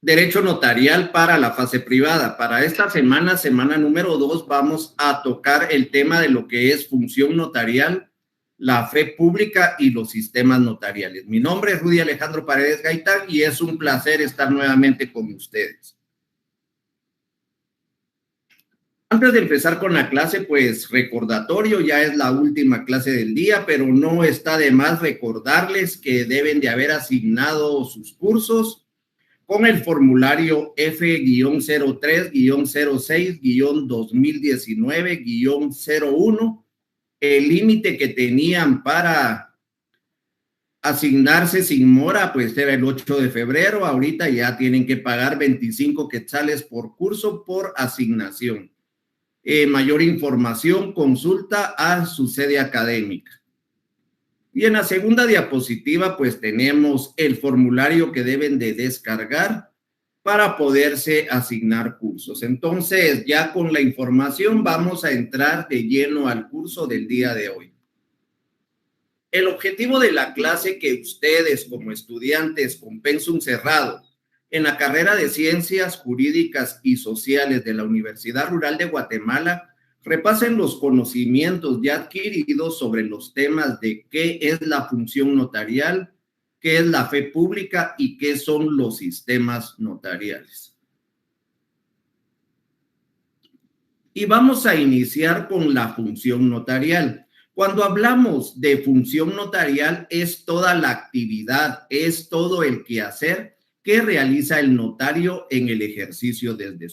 Derecho notarial para la fase privada. Para esta semana, semana número 2, vamos a tocar el tema de lo que es función notarial, la fe pública y los sistemas notariales. Mi nombre es Rudy Alejandro Paredes Gaitán y es un placer estar nuevamente con ustedes. Antes de empezar con la clase, pues recordatorio, ya es la última clase del día, pero no está de más recordarles que deben de haber asignado sus cursos con el formulario F-03-06-2019-01. El límite que tenían para asignarse sin mora, pues era el 8 de febrero. Ahorita ya tienen que pagar 25 quetzales por curso por asignación. Mayor información, consulta a su sede académica. Y en la segunda diapositiva, pues tenemos el formulario que deben de descargar para poderse asignar cursos. Entonces, ya con la información vamos a entrar de lleno al curso del día de hoy. El objetivo de la clase que ustedes como estudiantes con pensum cerrado en la carrera de Ciencias Jurídicas y Sociales de la Universidad Rural de Guatemala repasen los conocimientos ya adquiridos sobre los temas de qué es la función notarial, qué es la fe pública y qué son los sistemas notariales. Y vamos a iniciar con la función notarial. Cuando hablamos de función notarial es toda la actividad, es todo el quehacer que realiza el notario en el ejercicio de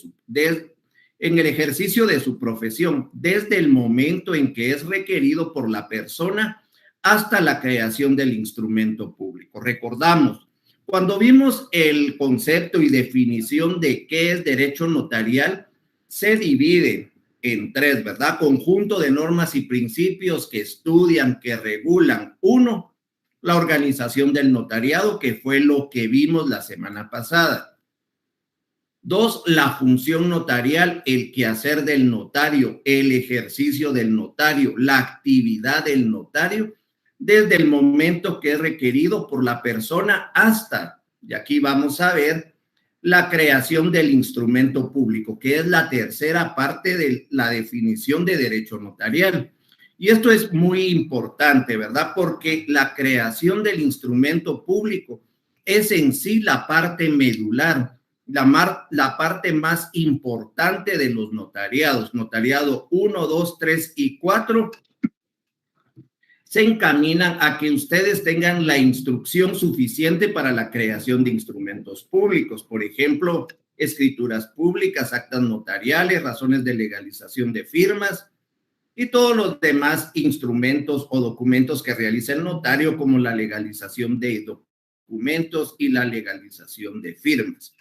su profesión, desde el momento en que es requerido por la persona hasta la creación del instrumento público. Recordamos, cuando vimos el concepto y definición de qué es derecho notarial, se divide en tres, ¿verdad? Conjunto de normas y principios que estudian, que regulan. Uno, la organización del notariado, que fue lo que vimos la semana pasada. Dos, la función notarial, el quehacer del notario, el ejercicio del notario, la actividad del notario, desde el momento que es requerido por la persona hasta, y aquí vamos a ver, la creación del instrumento público, que es la tercera parte de la definición de derecho notarial. Y esto es muy importante, ¿verdad? Porque la creación del instrumento público es en sí la parte medular, la parte más importante de los notariados. Notariado 1, 2, 3 y 4 se encaminan a que ustedes tengan la instrucción suficiente para la creación de instrumentos públicos. Por ejemplo, escrituras públicas, actas notariales, razones de legalización de firmas y todos los demás instrumentos o documentos que realiza el notario, como la legalización de documentos y la legalización de firmas.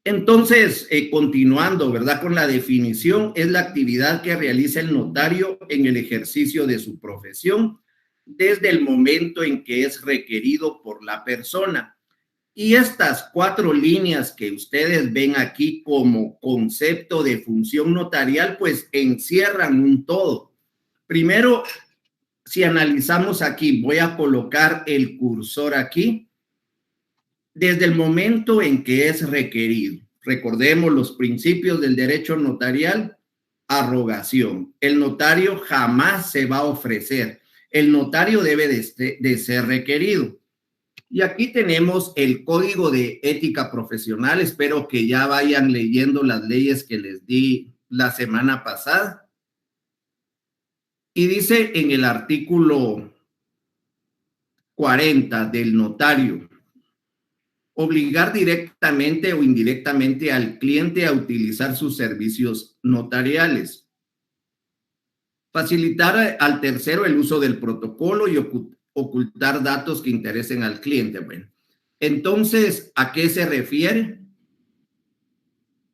Entonces, continuando, ¿verdad? Con la definición, es la actividad que realiza el notario en el ejercicio de su profesión desde el momento en que es requerido por la persona. Y estas 4 líneas que ustedes ven aquí como concepto de función notarial, pues encierran un todo. Primero, si analizamos aquí, voy a colocar el cursor aquí. Desde el momento en que es requerido. Recordemos los principios del derecho notarial. Arrogación. El notario jamás se va a ofrecer. El notario debe de ser requerido. Y aquí tenemos el Código de Ética Profesional. Espero que ya vayan leyendo las leyes que les di la semana pasada. Y dice en el artículo 40 del notario: obligar directamente o indirectamente al cliente a utilizar sus servicios notariales. Facilitar al tercero el uso del protocolo y ocultar datos que interesen al cliente. Bueno, entonces, ¿a qué se refiere?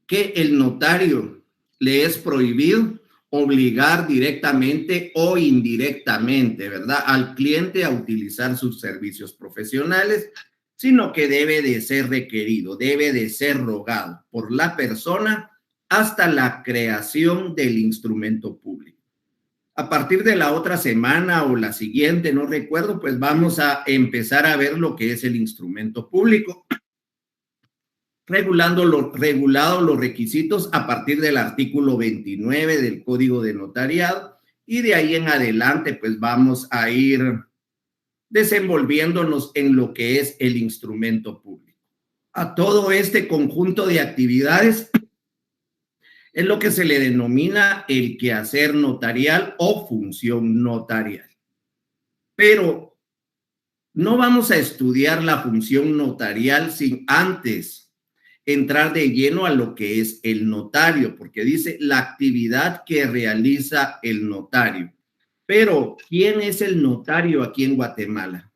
Que el notario le es prohibido obligar directamente o indirectamente, ¿verdad?, al cliente a utilizar sus servicios profesionales, sino que debe de ser requerido, debe de ser rogado por la persona hasta la creación del instrumento público. A partir de la otra semana o la siguiente, no recuerdo, pues vamos a empezar a ver lo que es el instrumento público. regulado los requisitos a partir del artículo 29 del Código de Notariado, y de ahí en adelante pues vamos a ir desenvolviéndonos en lo que es el instrumento público. A todo este conjunto de actividades es lo que se le denomina el quehacer notarial o función notarial. Pero no vamos a estudiar la función notarial sin antes entrar de lleno a lo que es el notario, porque dice la actividad que realiza el notario. Pero, ¿quién es el notario aquí en Guatemala?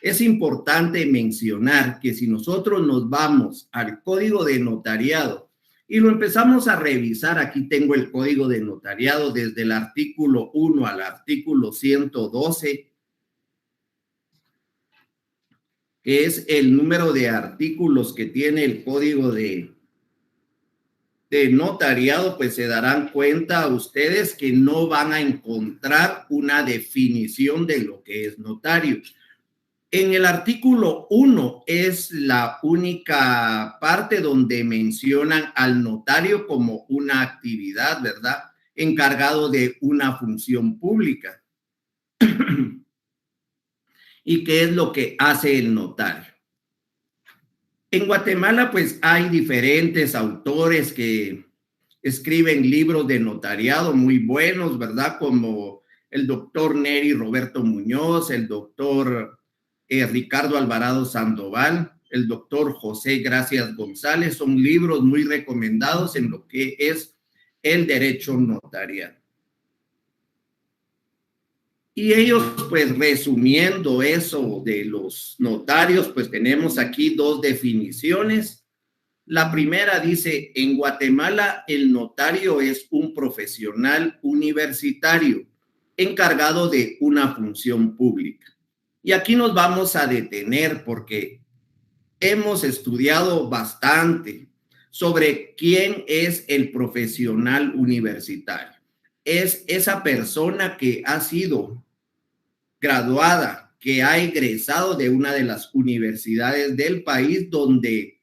Es importante mencionar que si nosotros nos vamos al Código de Notariado y lo empezamos a revisar, aquí tengo el Código de Notariado desde el artículo 1 al artículo 112, que es el número de artículos que tiene el Código de Notariado, pues se darán cuenta ustedes que no van a encontrar una definición de lo que es notario. En el artículo 1 es la única parte donde mencionan al notario como una actividad, ¿verdad? Encargado de una función pública. ¿Y qué es lo que hace el notario? En Guatemala, pues hay diferentes autores que escriben libros de notariado muy buenos, ¿verdad? Como el doctor Neri Roberto Muñoz, el doctor Ricardo Alvarado Sandoval, el doctor José Gracias González. Son libros muy recomendados en lo que es el derecho notarial. Y ellos, pues resumiendo eso de los notarios, pues tenemos aquí dos definiciones. La primera dice, en Guatemala el notario es un profesional universitario encargado de una función pública. Y aquí nos vamos a detener porque hemos estudiado bastante sobre quién es el profesional universitario. Es esa persona que ha sido graduada, que ha egresado de una de las universidades del país donde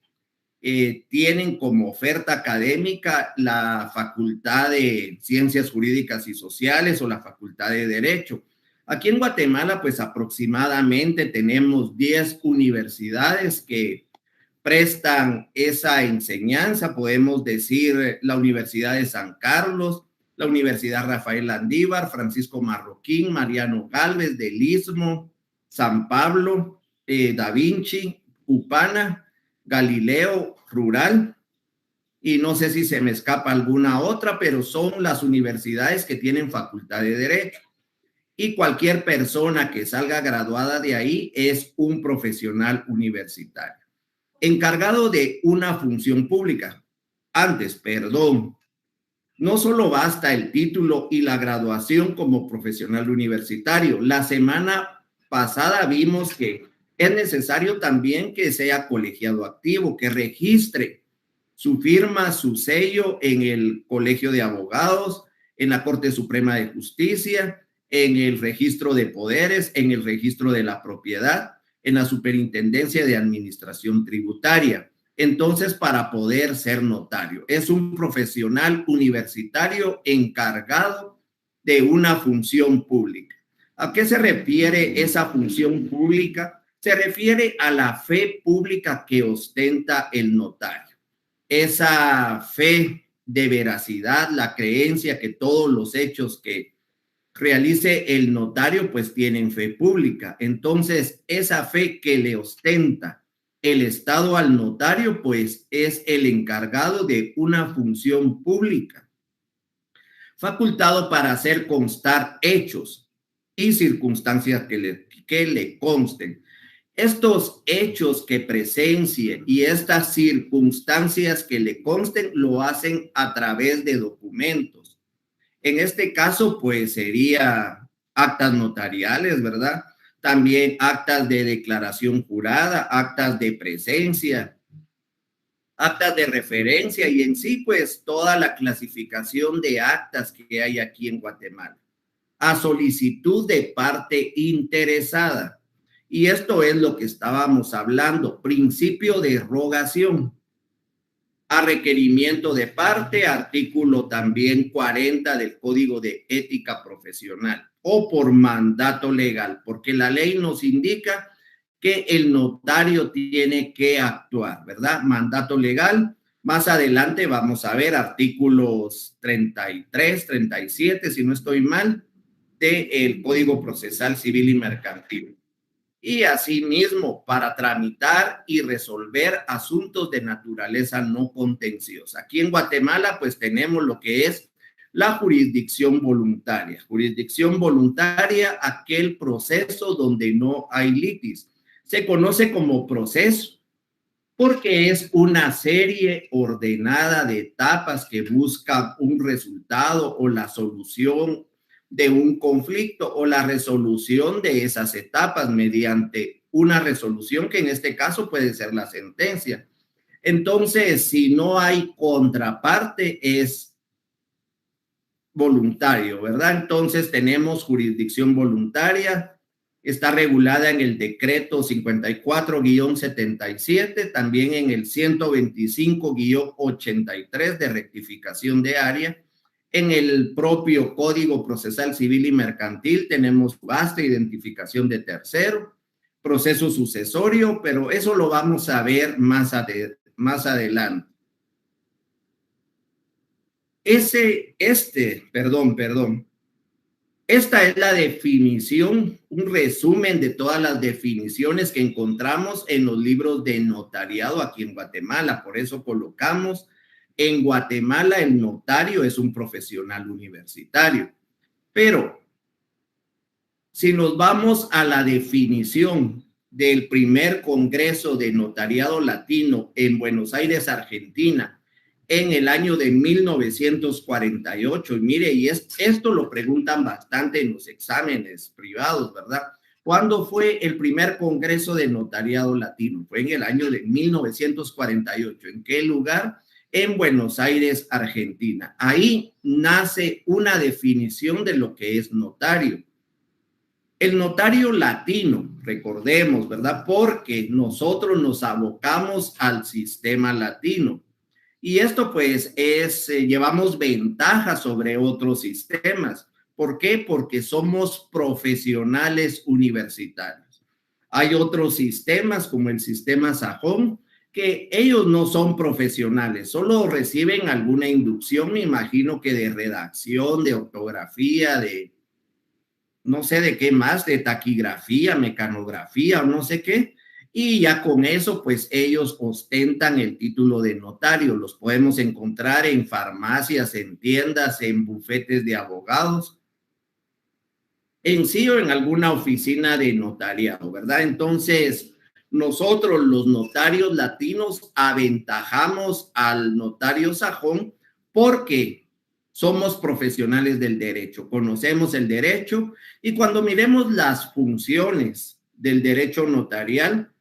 tienen como oferta académica la Facultad de Ciencias Jurídicas y Sociales o la Facultad de Derecho. Aquí en Guatemala, pues aproximadamente tenemos 10 universidades que prestan esa enseñanza. Podemos decir la Universidad de San Carlos, la Universidad Rafael Landívar, Francisco Marroquín, Mariano Gálvez del Istmo, San Pablo, Da Vinci, Upana, Galileo Rural, y no sé si se me escapa alguna otra, pero son las universidades que tienen facultad de Derecho. Y cualquier persona que salga graduada de ahí es un profesional universitario encargado de una función pública. No solo basta el título y la graduación como profesional universitario. La semana pasada vimos que es necesario también que sea colegiado activo, que registre su firma, su sello en el Colegio de Abogados, en la Corte Suprema de Justicia, en el registro de poderes, en el registro de la propiedad, en la Superintendencia de Administración Tributaria. Entonces, para poder ser notario, es un profesional universitario encargado de una función pública. ¿A qué se refiere esa función pública? Se refiere a la fe pública que ostenta el notario. Esa fe de veracidad, la creencia que todos los hechos que realice el notario, pues tienen fe pública. Entonces, esa fe que le ostenta el Estado al notario, pues es el encargado de una función pública, facultado para hacer constar hechos y circunstancias que le consten. Estos hechos que presencie y estas circunstancias que le consten lo hacen a través de documentos. En este caso, pues sería actas notariales, ¿verdad? También actas de declaración jurada, actas de presencia, actas de referencia y en sí, pues toda la clasificación de actas que hay aquí en Guatemala, a solicitud de parte interesada. Y esto es lo que estábamos hablando, principio de rogación. A requerimiento de parte, artículo también 40 del Código de Ética Profesional, o por mandato legal, porque la ley nos indica que el notario tiene que actuar, ¿verdad? Mandato legal. Más adelante vamos a ver artículos 33, 37, si no estoy mal, del Código Procesal Civil y Mercantil. Y asimismo, para tramitar y resolver asuntos de naturaleza no contenciosa. Aquí en Guatemala, pues tenemos lo que es la jurisdicción voluntaria. Jurisdicción voluntaria, aquel proceso donde no hay litis. Se conoce como proceso porque es una serie ordenada de etapas que buscan un resultado o la solución de un conflicto o la resolución de esas etapas mediante una resolución que en este caso puede ser la sentencia. Entonces, si no hay contraparte, es voluntario, ¿verdad? Entonces tenemos jurisdicción voluntaria, está regulada en el decreto 54-77, también en el 125-83 de rectificación de área. En el propio Código Procesal Civil y Mercantil tenemos vasta identificación de tercero, proceso sucesorio, pero eso lo vamos a ver más adelante. Esta es la definición, un resumen de todas las definiciones que encontramos en los libros de notariado aquí en Guatemala. Por eso colocamos en Guatemala el notario es un profesional universitario. Pero si nos vamos a la definición del primer Congreso de Notariado Latino en Buenos Aires, Argentina, en el año de 1948. Y mire, y esto lo preguntan bastante en los exámenes privados, ¿verdad? ¿Cuándo fue el primer Congreso de Notariado Latino? Fue en el año de 1948. ¿En qué lugar? En Buenos Aires, Argentina. Ahí nace una definición de lo que es notario. El notario latino, recordemos, ¿verdad? Porque nosotros nos abocamos al sistema latino. Y esto pues llevamos ventaja sobre otros sistemas. ¿Por qué? Porque somos profesionales universitarios. Hay otros sistemas como el sistema sajón que ellos no son profesionales, solo reciben alguna inducción, me imagino que de redacción, de ortografía, de no sé de qué más, de taquigrafía, mecanografía o no sé qué, y ya con eso pues ellos ostentan el título de notario. Los podemos encontrar en farmacias, en tiendas, en bufetes de abogados, en sí o en alguna oficina de notariado, ¿verdad? Entonces, nosotros los notarios latinos aventajamos al notario sajón porque somos profesionales del derecho, conocemos el derecho y cuando miremos las funciones del derecho notarial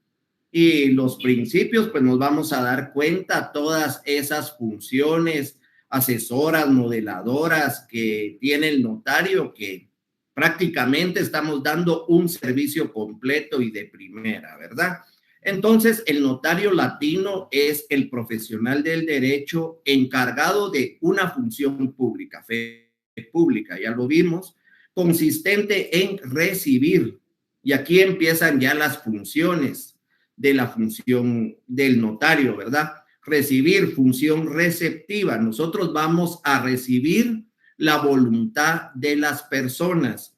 y los principios, pues nos vamos a dar cuenta todas esas funciones asesoras, modeladoras que tiene el notario, que prácticamente estamos dando un servicio completo y de primera, ¿verdad? Entonces, el notario latino es el profesional del derecho encargado de una función pública, fe pública, ya lo vimos, consistente en recibir, y aquí empiezan ya las funciones de la función del notario, ¿verdad? Recibir, función receptiva. Nosotros vamos a recibir la voluntad de las personas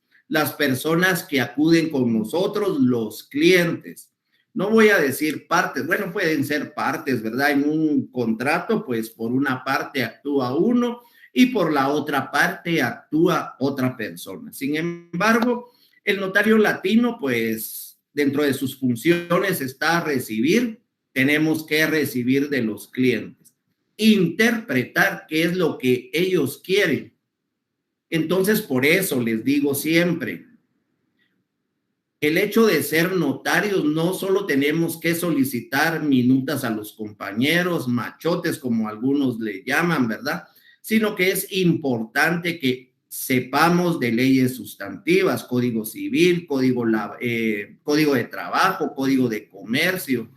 que acuden con nosotros, los clientes. No voy a decir partes, bueno, pueden ser partes, ¿verdad? En un contrato, pues por una parte actúa uno y por la otra parte actúa otra persona. Sin embargo, el notario latino, pues dentro de sus funciones está recibir, tenemos que recibir de los clientes, interpretar qué es lo que ellos quieren. Entonces, por eso les digo siempre, el hecho de ser notarios no solo tenemos que solicitar minutas a los compañeros, machotes como algunos le llaman, ¿verdad? Sino que es importante que sepamos de leyes sustantivas, código civil, código de trabajo, código de comercio,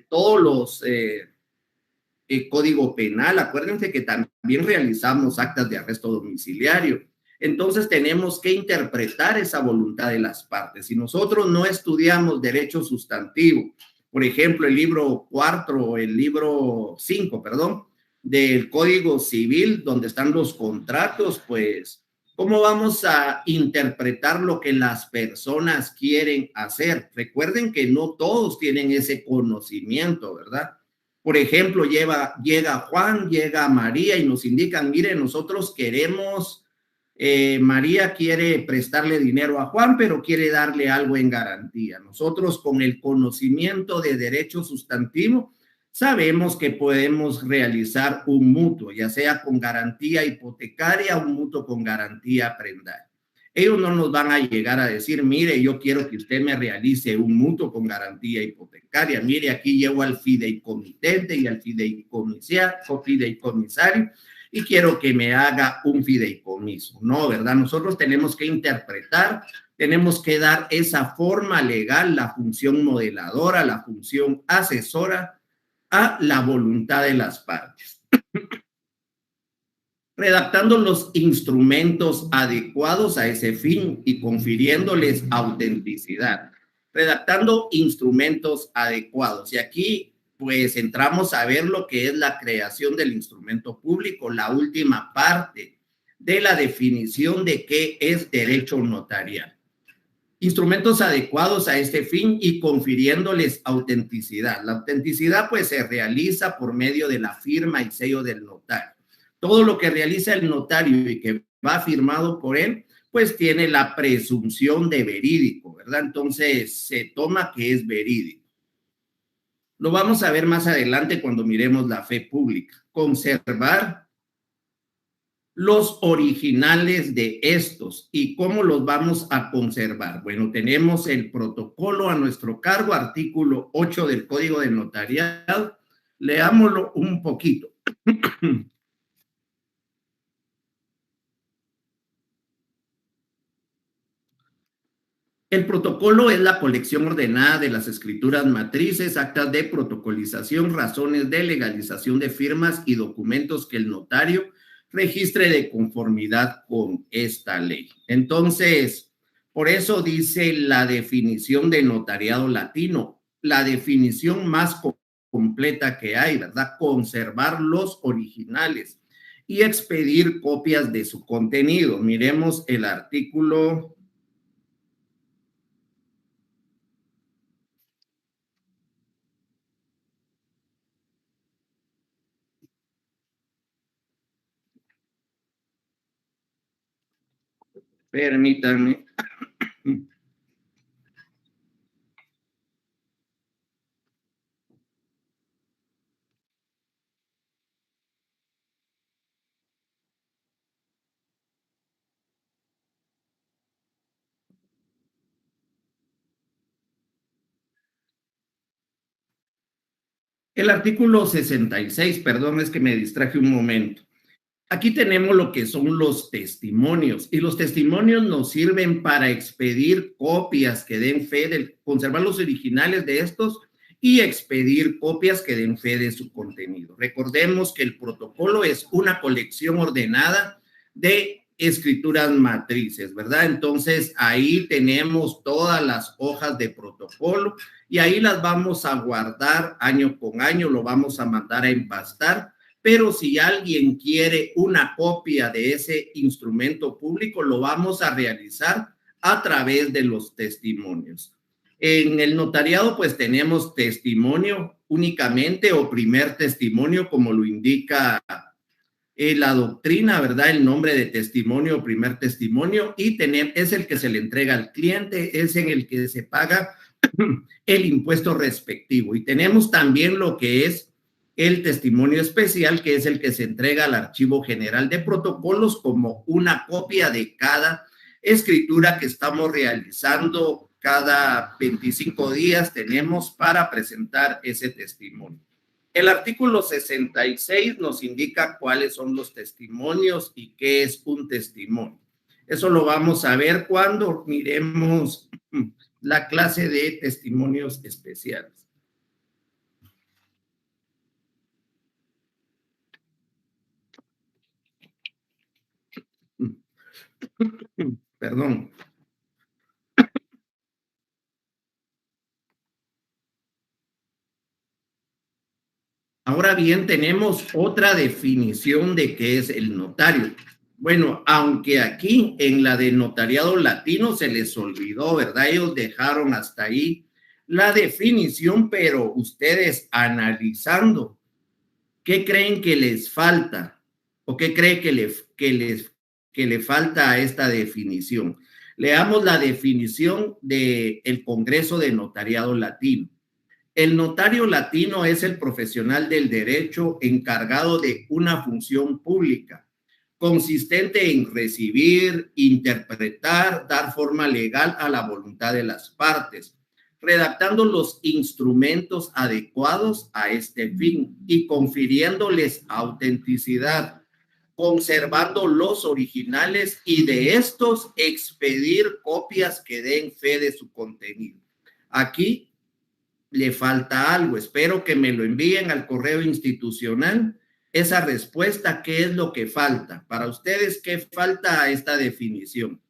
todos los Código Penal. Acuérdense que también realizamos actas de arresto domiciliario. Entonces tenemos que interpretar esa voluntad de las partes. Si nosotros no estudiamos derecho sustantivo, por ejemplo, el libro 4 o el libro 5, perdón, del Código Civil, donde están los contratos, pues, ¿cómo vamos a interpretar lo que las personas quieren hacer? Recuerden que no todos tienen ese conocimiento, ¿verdad? Por ejemplo, llega Juan, llega María y nos indican, mire, nosotros queremos, María quiere prestarle dinero a Juan, pero quiere darle algo en garantía. Nosotros con el conocimiento de derecho sustantivo sabemos que podemos realizar un mutuo, ya sea con garantía hipotecaria o un mutuo con garantía prendaria. Ellos no nos van a llegar a decir, mire, yo quiero que usted me realice un mutuo con garantía hipotecaria. Mire, aquí llevo al fideicomitente y al fideicomisario y quiero que me haga un fideicomiso. No, ¿verdad? Nosotros tenemos que interpretar, tenemos que dar esa forma legal, la función modeladora, la función asesora a la voluntad de las partes. Redactando los instrumentos adecuados a ese fin y confiriéndoles autenticidad. Redactando instrumentos adecuados. Y aquí, pues, entramos a ver lo que es la creación del instrumento público, la última parte de la definición de qué es derecho notarial. Instrumentos adecuados a este fin y confiriéndoles autenticidad. La autenticidad, pues, se realiza por medio de la firma y sello del notario. Todo lo que realiza el notario y que va firmado por él, pues tiene la presunción de verídico, ¿verdad? Entonces se toma que es verídico. Lo vamos a ver más adelante cuando miremos la fe pública. Conservar los originales de estos y cómo los vamos a conservar. Bueno, tenemos el protocolo a nuestro cargo, artículo 8 del Código de Notariado. Leámoslo un poquito. El protocolo es la colección ordenada de las escrituras matrices, actas de protocolización, razones de legalización de firmas y documentos que el notario registre de conformidad con esta ley. Entonces, por eso dice la definición de notariado latino, la definición más completa que hay, ¿verdad? Conservar los originales y expedir copias de su contenido. Miremos el artículo. Permítanme. El artículo 66, perdón, es que me distraje un momento. Aquí tenemos lo que son los testimonios y los testimonios nos sirven para expedir copias que den fe de conservar los originales de estos y expedir copias que den fe de su contenido. Recordemos que el protocolo es una colección ordenada de escrituras matrices, ¿verdad? Entonces ahí tenemos todas las hojas de protocolo y ahí las vamos a guardar año con año, lo vamos a mandar a empastar. Pero si alguien quiere una copia de ese instrumento público, lo vamos a realizar a través de los testimonios. En el notariado, pues tenemos testimonio únicamente o primer testimonio, como lo indica la doctrina, ¿verdad? El nombre de testimonio o primer testimonio y es el que se le entrega al cliente, es en el que se paga el impuesto respectivo. Y tenemos también lo que es el testimonio especial, que es el que se entrega al Archivo General de Protocolos como una copia de cada escritura que estamos realizando. Cada 25 días tenemos para presentar ese testimonio. El artículo 66 nos indica cuáles son los testimonios y qué es un testimonio. Eso lo vamos a ver cuando miremos la clase de testimonios especiales. Perdón. Ahora bien, tenemos otra definición de qué es el notario. Bueno, aunque aquí en la de notariado latino se les olvidó, ¿verdad? Ellos dejaron hasta ahí la definición, pero ustedes analizando, ¿qué creen que les falta? ¿O qué creen que le falta a esta definición? Leamos la definición del Congreso de Notariado Latino. El notario latino es el profesional del derecho encargado de una función pública, consistente en recibir, interpretar, dar forma legal a la voluntad de las partes, redactando los instrumentos adecuados a este fin y confiriéndoles autenticidad, conservando los originales y de estos expedir copias que den fe de su contenido. Aquí le falta algo. Espero que me lo envíen al correo institucional. Esa respuesta, ¿qué es lo que falta? Para ustedes, ¿qué falta a esta definición?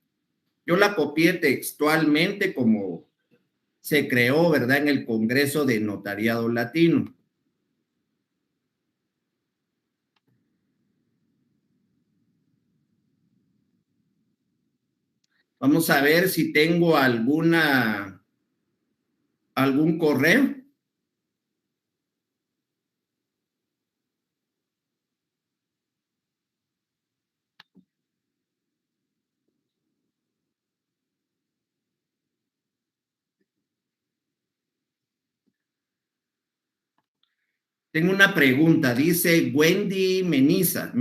Yo la copié textualmente como se creó, ¿verdad? En el Congreso de Notariado Latino. Vamos a ver si tengo algún correo. Tengo una pregunta, dice Wendy Meniza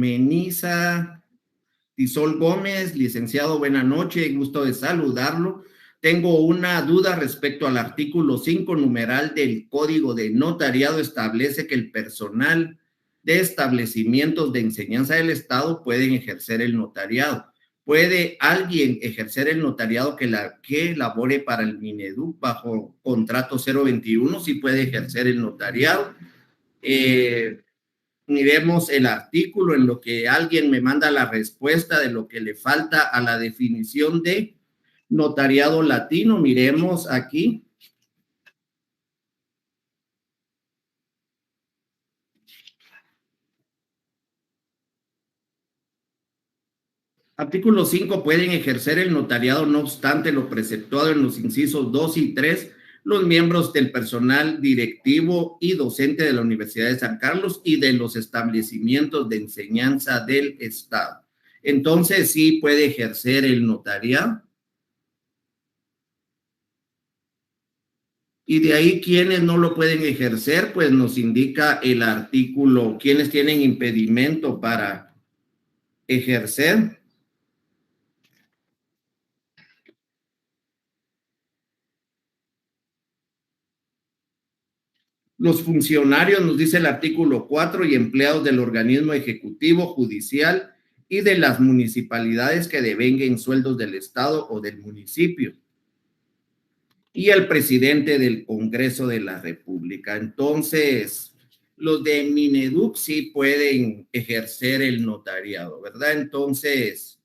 Tisol Gómez, licenciado, buena noche, gusto de saludarlo. Tengo una duda respecto al artículo 5, numeral del Código de Notariado, establece que el personal de establecimientos de enseñanza del Estado pueden ejercer el notariado. ¿Puede alguien ejercer el notariado que labore para el Mineduc bajo contrato 021? Sí puede ejercer el notariado. Miremos el artículo en lo que alguien me manda la respuesta de lo que le falta a la definición de notariado latino. Miremos aquí. Artículo 5. Pueden ejercer el notariado, no obstante lo preceptuado en los incisos 2 y 3, los miembros del personal directivo y docente de la Universidad de San Carlos y de los establecimientos de enseñanza del Estado. Entonces, sí puede ejercer el notariado. Y de ahí quienes no lo pueden ejercer, pues nos indica el artículo, quienes tienen impedimento para ejercer. Los funcionarios, nos dice el artículo 4, y empleados del organismo ejecutivo, judicial y de las municipalidades que devenguen sueldos del Estado o del municipio. Y el presidente del Congreso de la República. Entonces, los de Mineduc sí pueden ejercer el notariado, ¿verdad? Entonces,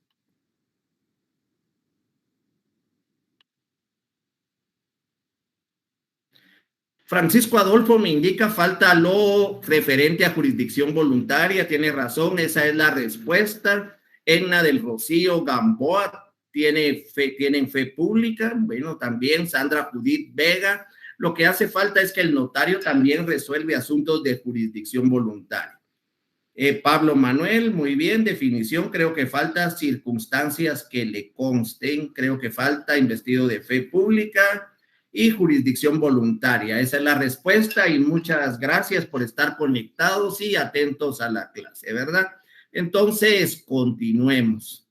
Francisco Adolfo me indica, falta lo referente a jurisdicción voluntaria, tiene razón, esa es la respuesta. Edna del Rocío Gamboa tienen fe pública, bueno, también Sandra Judith Vega. Lo que hace falta es que el notario también resuelve asuntos de jurisdicción voluntaria. Pablo Manuel, muy bien, definición, creo que falta circunstancias que le consten, creo que falta investido de fe pública y jurisdicción voluntaria. Esa es la respuesta y muchas gracias por estar conectados y atentos a la clase, ¿verdad? Entonces, continuemos.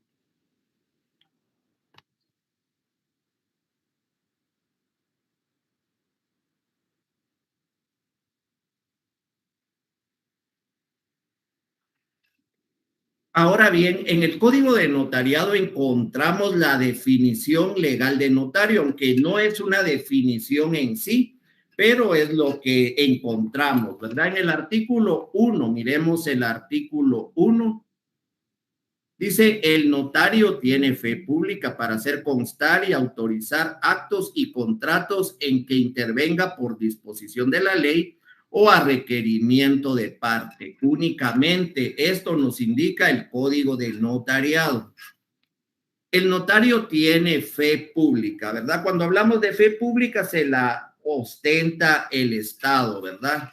Ahora bien, en el Código de Notariado encontramos la definición legal de notario, aunque no es una definición en sí, pero es lo que encontramos, ¿verdad? En el artículo 1, miremos el artículo 1, Dice, el notario tiene fe pública para hacer constar y autorizar actos y contratos en que intervenga por disposición de la ley o a requerimiento de parte. Únicamente esto nos indica el Código del Notariado. El notario tiene fe pública, ¿verdad? Cuando hablamos de fe pública se la ostenta el Estado, ¿verdad?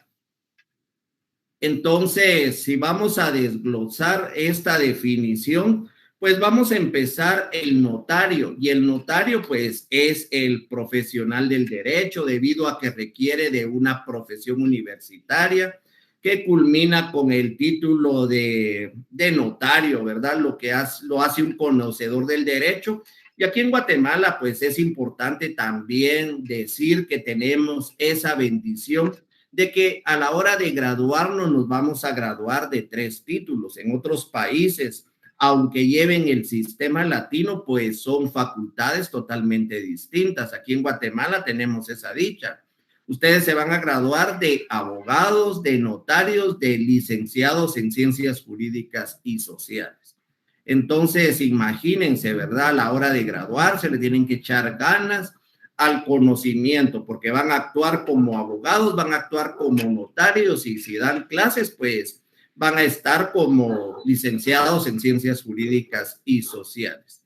Entonces, si vamos a desglosar esta definición, pues vamos a empezar el notario. Y el notario, pues, es el profesional del derecho debido a que requiere de una profesión universitaria que culmina con el título de notario, ¿verdad? Lo hace un conocedor del derecho. Y aquí en Guatemala, pues, es importante también decir que tenemos esa bendición de que a la hora de graduarnos nos vamos a graduar de 3 títulos. En otros países, aunque lleven el sistema latino, pues son facultades totalmente distintas. Aquí en Guatemala tenemos esa dicha. Ustedes se van a graduar de abogados, de notarios, de licenciados en ciencias jurídicas y sociales. Entonces, imagínense, ¿verdad? A la hora de graduarse le tienen que echar ganas al conocimiento, porque van a actuar como abogados, van a actuar como notarios y si dan clases, pues van a estar como licenciados en ciencias jurídicas y sociales.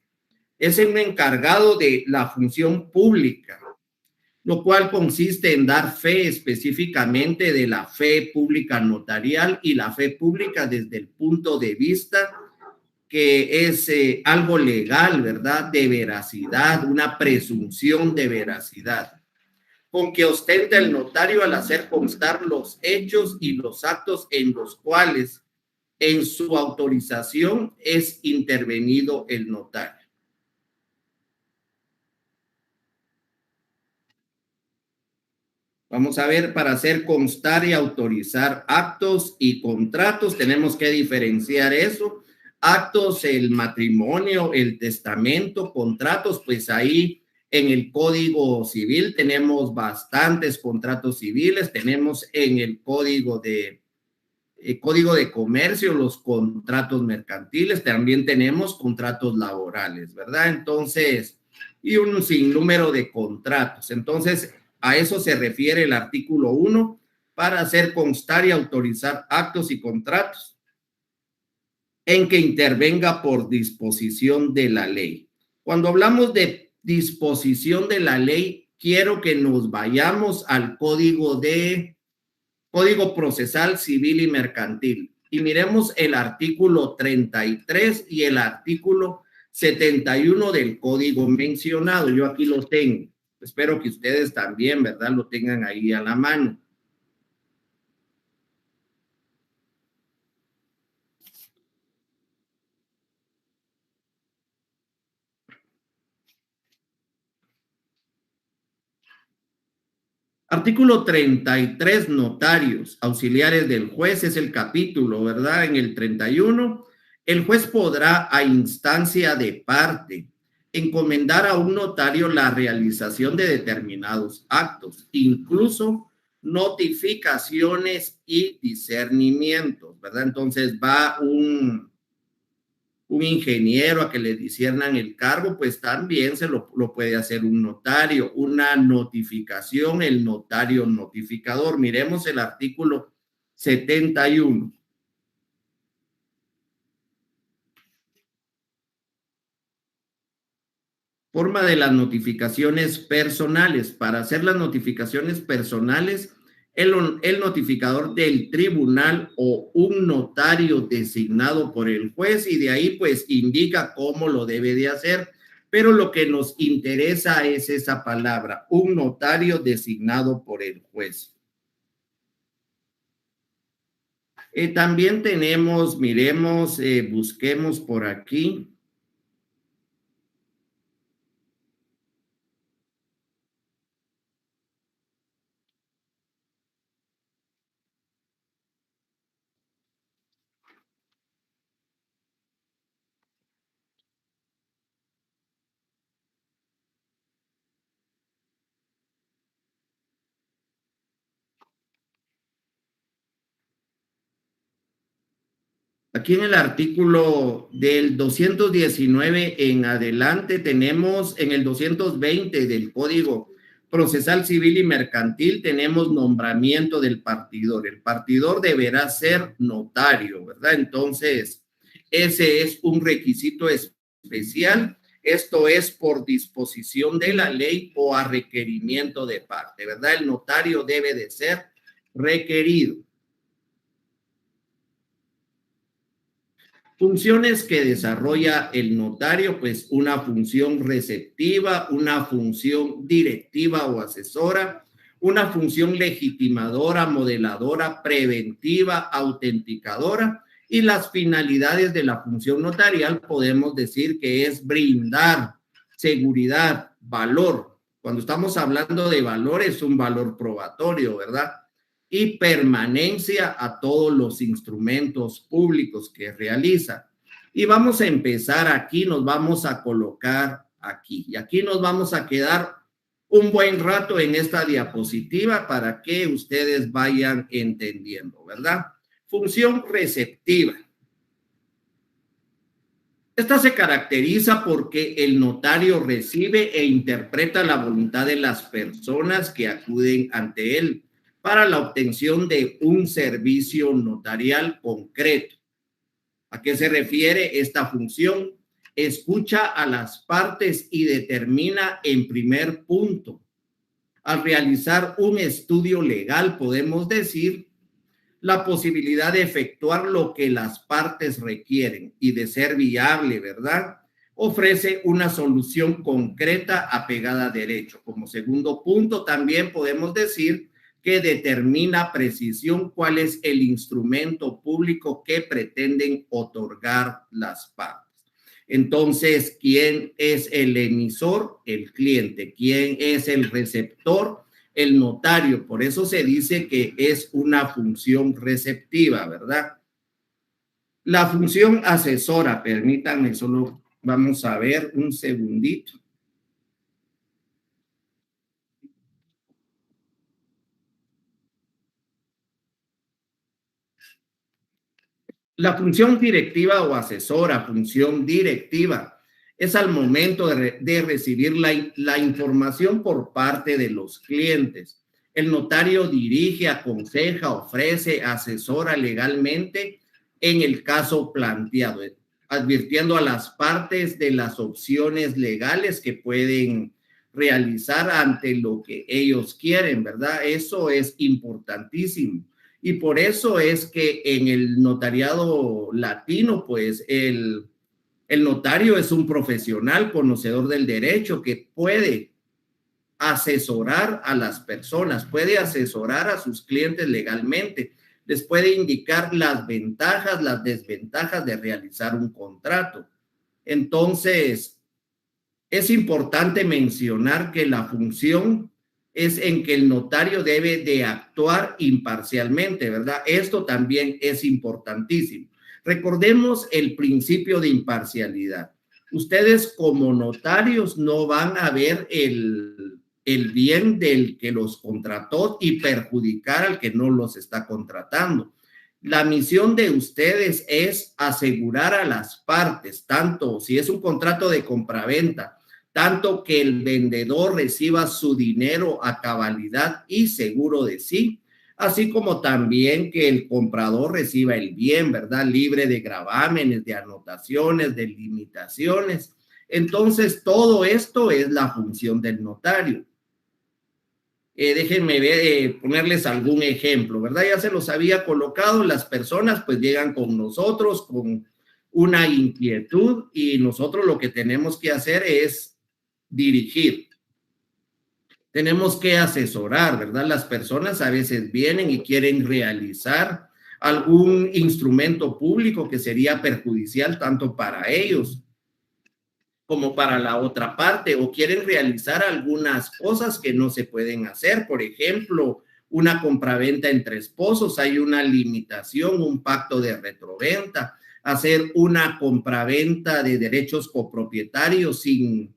Es un encargado de la función pública, lo cual consiste en dar fe específicamente de la fe pública notarial y la fe pública desde el punto de vista que es algo legal, ¿verdad? De veracidad, una presunción de veracidad, con que ostenta el notario al hacer constar los hechos y los actos en los cuales en su autorización es intervenido el notario. Vamos a ver, para hacer constar y autorizar actos y contratos, tenemos que diferenciar eso. Actos, el matrimonio, el testamento, contratos, pues ahí en el Código Civil tenemos bastantes contratos civiles, tenemos en el Código de Comercio los contratos mercantiles, también tenemos contratos laborales, ¿verdad? Entonces, y un sinnúmero de contratos. Entonces, a eso se refiere el artículo 1 para hacer constar y autorizar actos y contratos en que intervenga por disposición de la ley. Cuando hablamos de disposición de la ley, quiero que nos vayamos al Código Procesal Civil y Mercantil y miremos el artículo 33 y el artículo 71 del código mencionado. Yo aquí lo tengo. Espero que ustedes también, ¿verdad? Lo tengan ahí a la mano. Artículo 33, notarios, auxiliares del juez, es el capítulo, ¿verdad? En el 31, el juez podrá, a instancia de parte, encomendar a un notario la realización de determinados actos, incluso notificaciones y discernimientos, ¿verdad? Entonces va un ingeniero a que le disiernan el cargo, pues también lo puede hacer un notario. Una notificación, el notario notificador. Miremos el artículo 71. Forma de las notificaciones personales. Para hacer las notificaciones personales, el notificador del tribunal o un notario designado por el juez y de ahí pues indica cómo lo debe de hacer. Pero lo que nos interesa es esa palabra, un notario designado por el juez. También tenemos, miremos, busquemos por aquí. Aquí en el artículo del 219 en adelante tenemos en el 220 del Código Procesal Civil y Mercantil tenemos nombramiento del partidor. El partidor deberá ser notario, ¿verdad? Entonces, ese es un requisito especial. Esto es por disposición de la ley o a requerimiento de parte, ¿verdad? El notario debe de ser requerido. Funciones que desarrolla el notario, pues una función receptiva, una función directiva o asesora, una función legitimadora, modeladora, preventiva, autenticadora, y las finalidades de la función notarial podemos decir que es brindar seguridad, valor. Cuando estamos hablando de valor es un valor probatorio, ¿verdad? Y permanencia a todos los instrumentos públicos que realiza. Y vamos a empezar aquí, nos vamos a colocar aquí. Y aquí nos vamos a quedar un buen rato en esta diapositiva para que ustedes vayan entendiendo, ¿verdad? Función receptiva. Esta se caracteriza porque el notario recibe e interpreta la voluntad de las personas que acuden ante él para la obtención de un servicio notarial concreto. ¿A qué se refiere esta función? Escucha a las partes y determina en primer punto. Al realizar un estudio legal, podemos decir la posibilidad de efectuar lo que las partes requieren y de ser viable, ¿verdad? Ofrece una solución concreta apegada a derecho. Como segundo punto, también podemos decir que determina precisión cuál es el instrumento público que pretenden otorgar las partes. Entonces, ¿quién es el emisor? El cliente. ¿Quién es el receptor? El notario. Por eso se dice que es una función receptiva, ¿verdad? La función asesora, permítanme, solo vamos a ver un segundito. La función directiva o asesora, función directiva, es al momento de recibir la información por parte de los clientes. El notario dirige, aconseja, ofrece, asesora legalmente en el caso planteado, advirtiendo a las partes de las opciones legales que pueden realizar ante lo que ellos quieren, ¿verdad? Eso es importantísimo. Y por eso es que en el notariado latino, pues el notario es un profesional conocedor del derecho que puede asesorar a las personas, puede asesorar a sus clientes legalmente, les puede indicar las ventajas, las desventajas de realizar un contrato. Entonces, es importante mencionar que la función es en que el notario debe de actuar imparcialmente, ¿verdad? Esto también es importantísimo. Recordemos el principio de imparcialidad. Ustedes como notarios no van a ver el bien del que los contrató y perjudicar al que no los está contratando. La misión de ustedes es asegurar a las partes, tanto si es un contrato de compraventa, tanto que el vendedor reciba su dinero a cabalidad y seguro de sí, así como también que el comprador reciba el bien, ¿verdad? Libre de gravámenes, de anotaciones, de limitaciones. Entonces, todo esto es la función del notario. Déjenme ver, ponerles algún ejemplo, ¿verdad? Ya se los había colocado, las personas pues llegan con nosotros con una inquietud y nosotros lo que tenemos que hacer es dirigir. Tenemos que asesorar, ¿verdad? Las personas a veces vienen y quieren realizar algún instrumento público que sería perjudicial tanto para ellos como para la otra parte, o quieren realizar algunas cosas que no se pueden hacer. Por ejemplo, una compraventa entre esposos, hay una limitación, un pacto de retroventa, hacer una compraventa de derechos copropietarios sin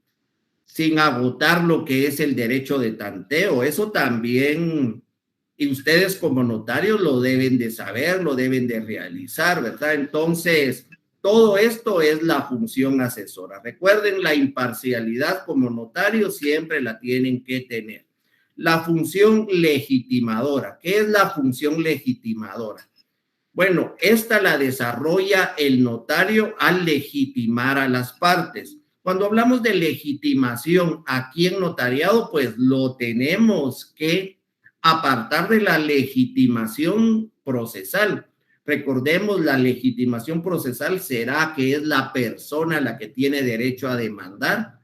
agotar lo que es el derecho de tanteo. Eso también y ustedes como notarios lo deben de saber, lo deben de realizar, ¿verdad? Entonces, todo esto es la función asesora. Recuerden, la imparcialidad como notario siempre la tienen que tener. La función legitimadora. ¿Qué es la función legitimadora? Bueno, esta la desarrolla el notario al legitimar a las partes. Cuando hablamos de legitimación aquí en notariado, pues lo tenemos que apartar de la legitimación procesal. Recordemos, la legitimación procesal será que es la persona la que tiene derecho a demandar.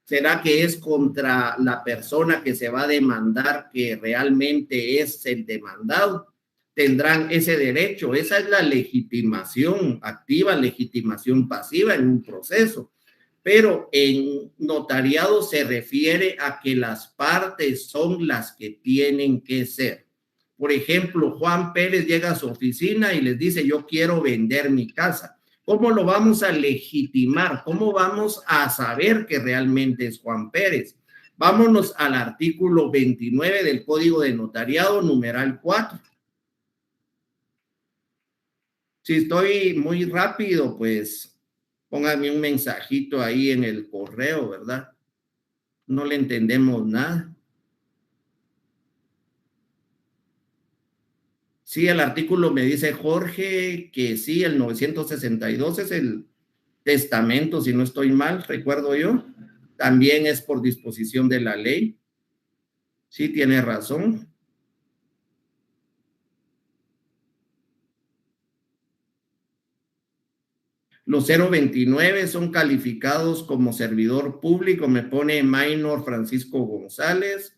¿Será que es contra la persona que se va a demandar que realmente es el demandado? Tendrán ese derecho. Esa es la legitimación activa, legitimación pasiva en un proceso. Pero en notariado se refiere a que las partes son las que tienen que ser. Por ejemplo, Juan Pérez llega a su oficina y les dice, yo quiero vender mi casa. ¿Cómo lo vamos a legitimar? ¿Cómo vamos a saber que realmente es Juan Pérez? Vámonos al artículo 29 del Código de Notariado, numeral 4. Si estoy muy rápido, pues póngame un mensajito ahí en el correo, ¿verdad? No le entendemos nada. Sí, el artículo me dice Jorge que sí, el 962 es el testamento, si no estoy mal, recuerdo yo. También es por disposición de la ley. Sí, tiene razón. Los 029 son calificados como servidor público, me pone Minor Francisco González,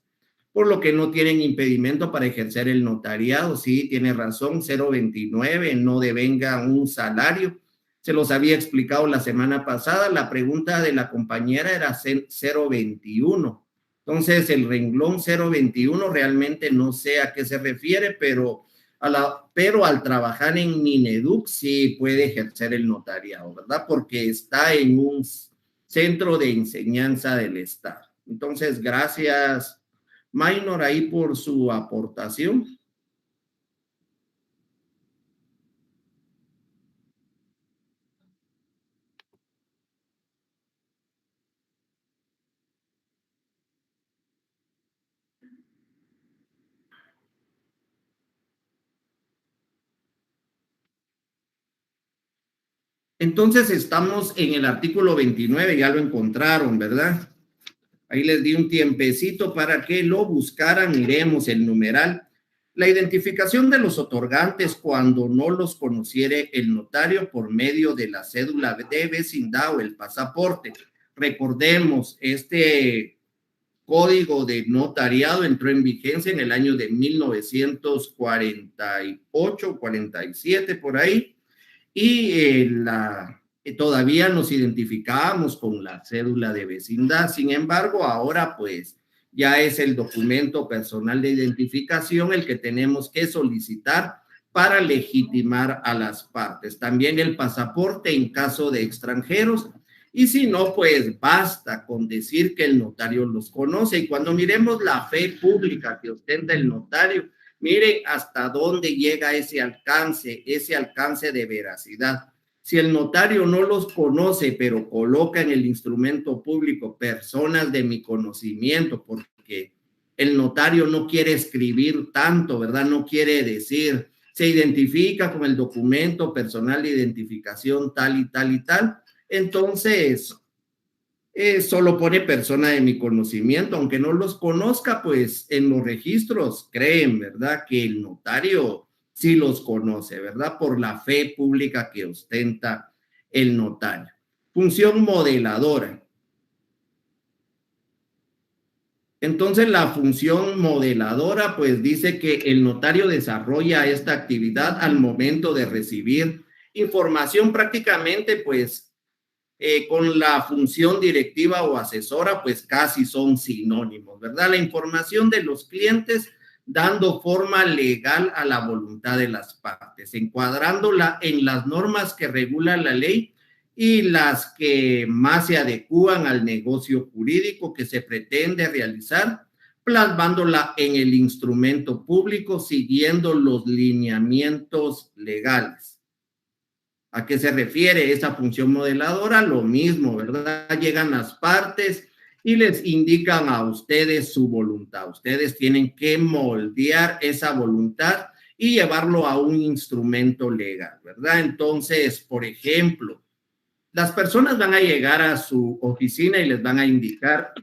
por lo que no tienen impedimento para ejercer el notariado. Sí, tiene razón, 029, no devenga un salario. Se los había explicado la semana pasada, la pregunta de la compañera era 021. Entonces, el renglón 021 realmente no sé a qué se refiere, pero al trabajar en Mineduc sí puede ejercer el notariado, ¿verdad? Porque está en un centro de enseñanza del Estado. Entonces, gracias, Minor, ahí por su aportación. Entonces, estamos en el artículo 29, ya lo encontraron, ¿verdad? Ahí les di un tiempecito para que lo buscaran. Miremos el numeral. La identificación de los otorgantes cuando no los conociere el notario por medio de la cédula de vecindad o el pasaporte. Recordemos, este código de notariado entró en vigencia en el año de 1948, 47, por ahí, y todavía nos identificábamos con la cédula de vecindad. Sin embargo, ahora pues ya es el documento personal de identificación el que tenemos que solicitar para legitimar a las partes. También el pasaporte en caso de extranjeros. Y si no, pues basta con decir que el notario los conoce. Y cuando miremos la fe pública que ostenta el notario, miren hasta dónde llega ese alcance de veracidad. Si el notario no los conoce, pero coloca en el instrumento público personas de mi conocimiento, porque el notario no quiere escribir tanto, ¿verdad? No quiere decir, se identifica con el documento personal de identificación tal y tal y tal. Entonces, solo pone persona de mi conocimiento, aunque no los conozca, pues en los registros creen, ¿verdad? Que el notario sí los conoce, ¿verdad? Por la fe pública que ostenta el notario. Función modeladora. Entonces, la función modeladora, pues dice que el notario desarrolla esta actividad al momento de recibir información prácticamente, pues, con la función directiva o asesora, pues casi son sinónimos, ¿verdad? La información de los clientes dando forma legal a la voluntad de las partes, encuadrándola en las normas que regula la ley y las que más se adecúan al negocio jurídico que se pretende realizar plasmándola en el instrumento público siguiendo los lineamientos legales. ¿A qué se refiere esa función modeladora? Lo mismo, ¿verdad? Llegan las partes y les indican a ustedes su voluntad. Ustedes tienen que moldear esa voluntad y llevarlo a un instrumento legal, ¿verdad? Entonces, por ejemplo, las personas van a llegar a su oficina y les van a indicar,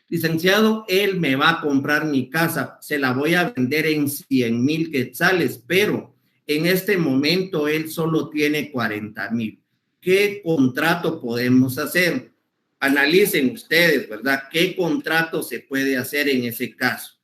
licenciado, él me va a comprar mi casa, se la voy a vender en 100,000 quetzales, pero en este momento él solo tiene 40,000. ¿Qué contrato podemos hacer? Analicen ustedes, ¿verdad? ¿Qué contrato se puede hacer en ese caso?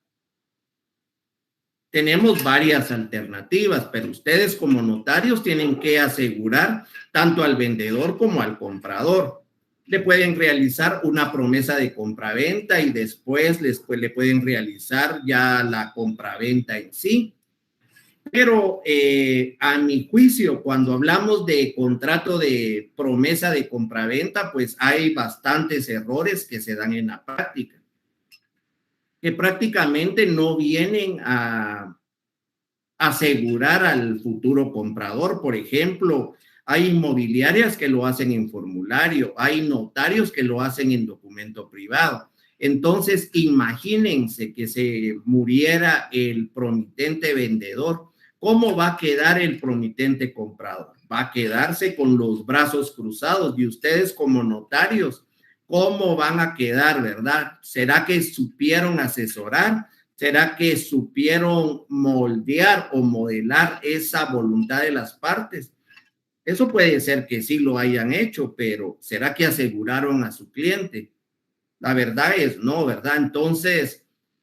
Tenemos varias alternativas, pero ustedes como notarios tienen que asegurar tanto al vendedor como al comprador. Le pueden realizar una promesa de compraventa y después le pueden realizar ya la compraventa en sí. Pero a mi juicio, cuando hablamos de contrato de promesa de compraventa, pues hay bastantes errores que se dan en la práctica, que prácticamente no vienen a asegurar al futuro comprador. Por ejemplo, hay inmobiliarias que lo hacen en formulario, hay notarios que lo hacen en documento privado. Entonces, imagínense que se muriera el promitente vendedor. ¿Cómo va a quedar el promitente comprador? Va a quedarse con los brazos cruzados. Y ustedes como notarios, ¿cómo van a quedar, verdad? ¿Será que supieron asesorar? ¿Será que supieron moldear o modelar esa voluntad de las partes? Eso puede ser que sí lo hayan hecho, pero ¿será que aseguraron a su cliente? La verdad es no, ¿verdad? Entonces,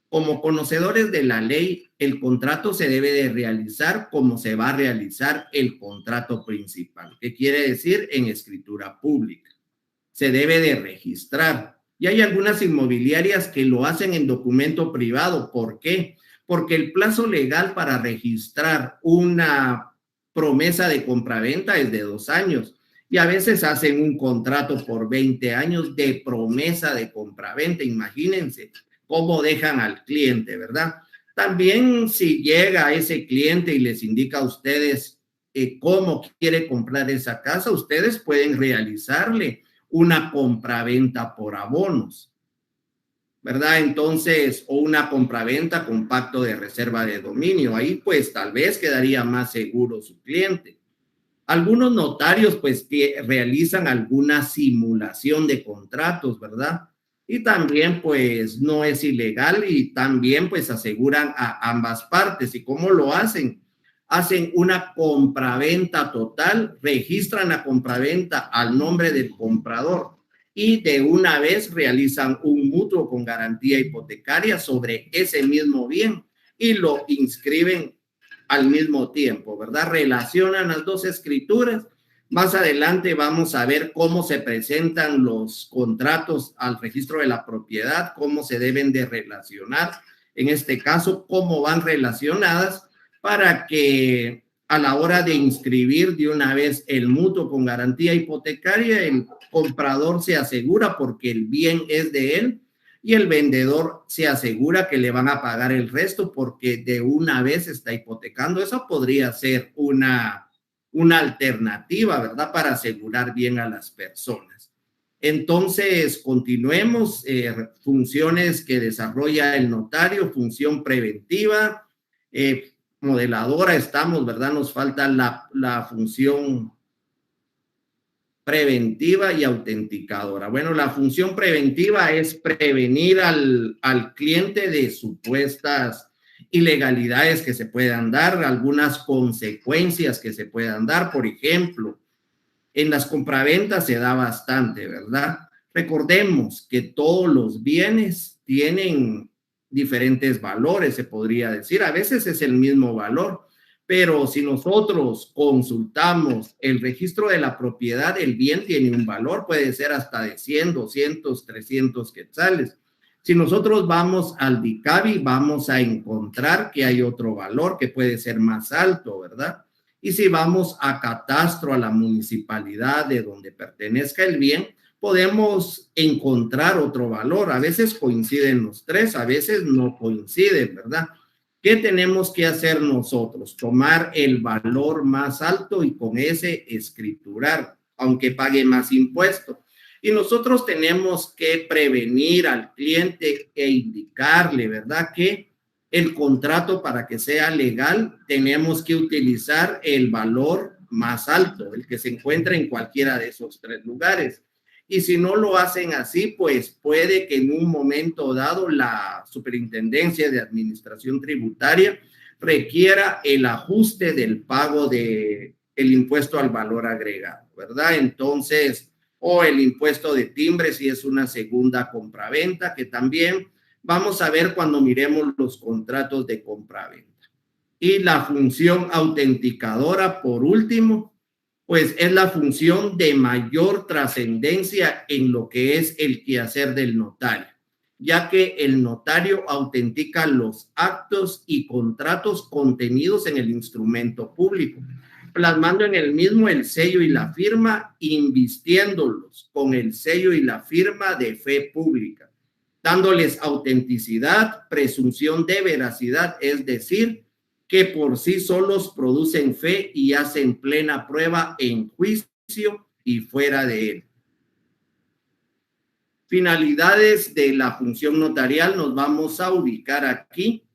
como conocedores de la ley, el contrato se debe de realizar como se va a realizar el contrato principal. ¿Qué quiere decir? En escritura pública. Se debe de registrar. Y hay algunas inmobiliarias que lo hacen en documento privado. ¿Por qué? Porque el plazo legal para registrar una promesa de compraventa es de 2 años. Y a veces hacen un contrato por 20 años de promesa de compraventa. Imagínense cómo dejan al cliente, ¿verdad? También si llega ese cliente y les indica a ustedes cómo quiere comprar esa casa, ustedes pueden realizarle una compraventa por abonos, ¿verdad? Entonces, o una compraventa con pacto de reserva de dominio. Ahí pues tal vez quedaría más seguro su cliente. Algunos notarios pues realizan alguna simulación de contratos, ¿verdad? Y también pues no es ilegal y también pues aseguran a ambas partes. ¿Y cómo lo hacen? Hacen una compraventa total, registran la compraventa al nombre del comprador y de una vez realizan un mutuo con garantía hipotecaria sobre ese mismo bien y lo inscriben al mismo tiempo, ¿verdad? Relacionan las dos escrituras. Más adelante vamos a ver cómo se presentan los contratos al registro de la propiedad, cómo se deben de relacionar, en este caso, cómo van relacionadas para que a la hora de inscribir de una vez el mutuo con garantía hipotecaria, el comprador se asegura porque el bien es de él y el vendedor se asegura que le van a pagar el resto porque de una vez está hipotecando. Eso podría ser una alternativa, ¿verdad? Para asegurar bien a las personas. Entonces, continuemos. Funciones que desarrolla el notario, función preventiva, modeladora estamos, ¿verdad? Nos falta la función preventiva y autenticadora. Bueno, la función preventiva es prevenir al cliente de supuestas ilegalidades que se puedan dar, algunas consecuencias que se puedan dar. Por ejemplo, en las compraventas se da bastante, ¿verdad? Recordemos que todos los bienes tienen diferentes valores, se podría decir. A veces es el mismo valor, pero si nosotros consultamos el registro de la propiedad, el bien tiene un valor, puede ser hasta de 100, 200, 300 quetzales. Si nosotros vamos al DICABI, vamos a encontrar que hay otro valor que puede ser más alto, ¿verdad? Y si vamos a catastro, a la municipalidad de donde pertenezca el bien, podemos encontrar otro valor. A veces coinciden los tres, a veces no coinciden, ¿verdad? ¿Qué tenemos que hacer nosotros? Tomar el valor más alto y con ese escriturar, aunque pague más impuestos. Y nosotros tenemos que prevenir al cliente e indicarle, ¿verdad? Que el contrato, para que sea legal, tenemos que utilizar el valor más alto, el que se encuentra en cualquiera de esos tres lugares. Y si no lo hacen así, pues puede que en un momento dado la Superintendencia de Administración Tributaria requiera el ajuste del pago de el impuesto al valor agregado, ¿verdad? Entonces, o el impuesto de timbre si es una segunda compraventa, que también vamos a ver cuando miremos los contratos de compraventa. Y la función autenticadora, por último, pues es la función de mayor trascendencia en lo que es el quehacer del notario, ya que el notario autentica los actos y contratos contenidos en el instrumento público, plasmando en el mismo el sello y la firma, invistiéndolos con el sello y la firma de fe pública, dándoles autenticidad, presunción de veracidad, es decir, que por sí solos producen fe y hacen plena prueba en juicio y fuera de él. Finalidades de la función notarial nos vamos a ubicar aquí.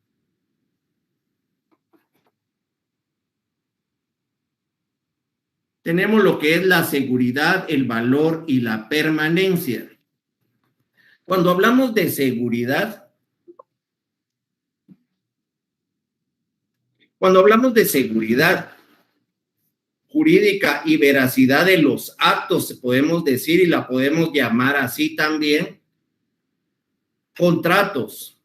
Tenemos lo que es la seguridad, el valor y la permanencia. Cuando hablamos de seguridad, jurídica y veracidad de los actos, podemos decir, y la podemos llamar así también, contratos.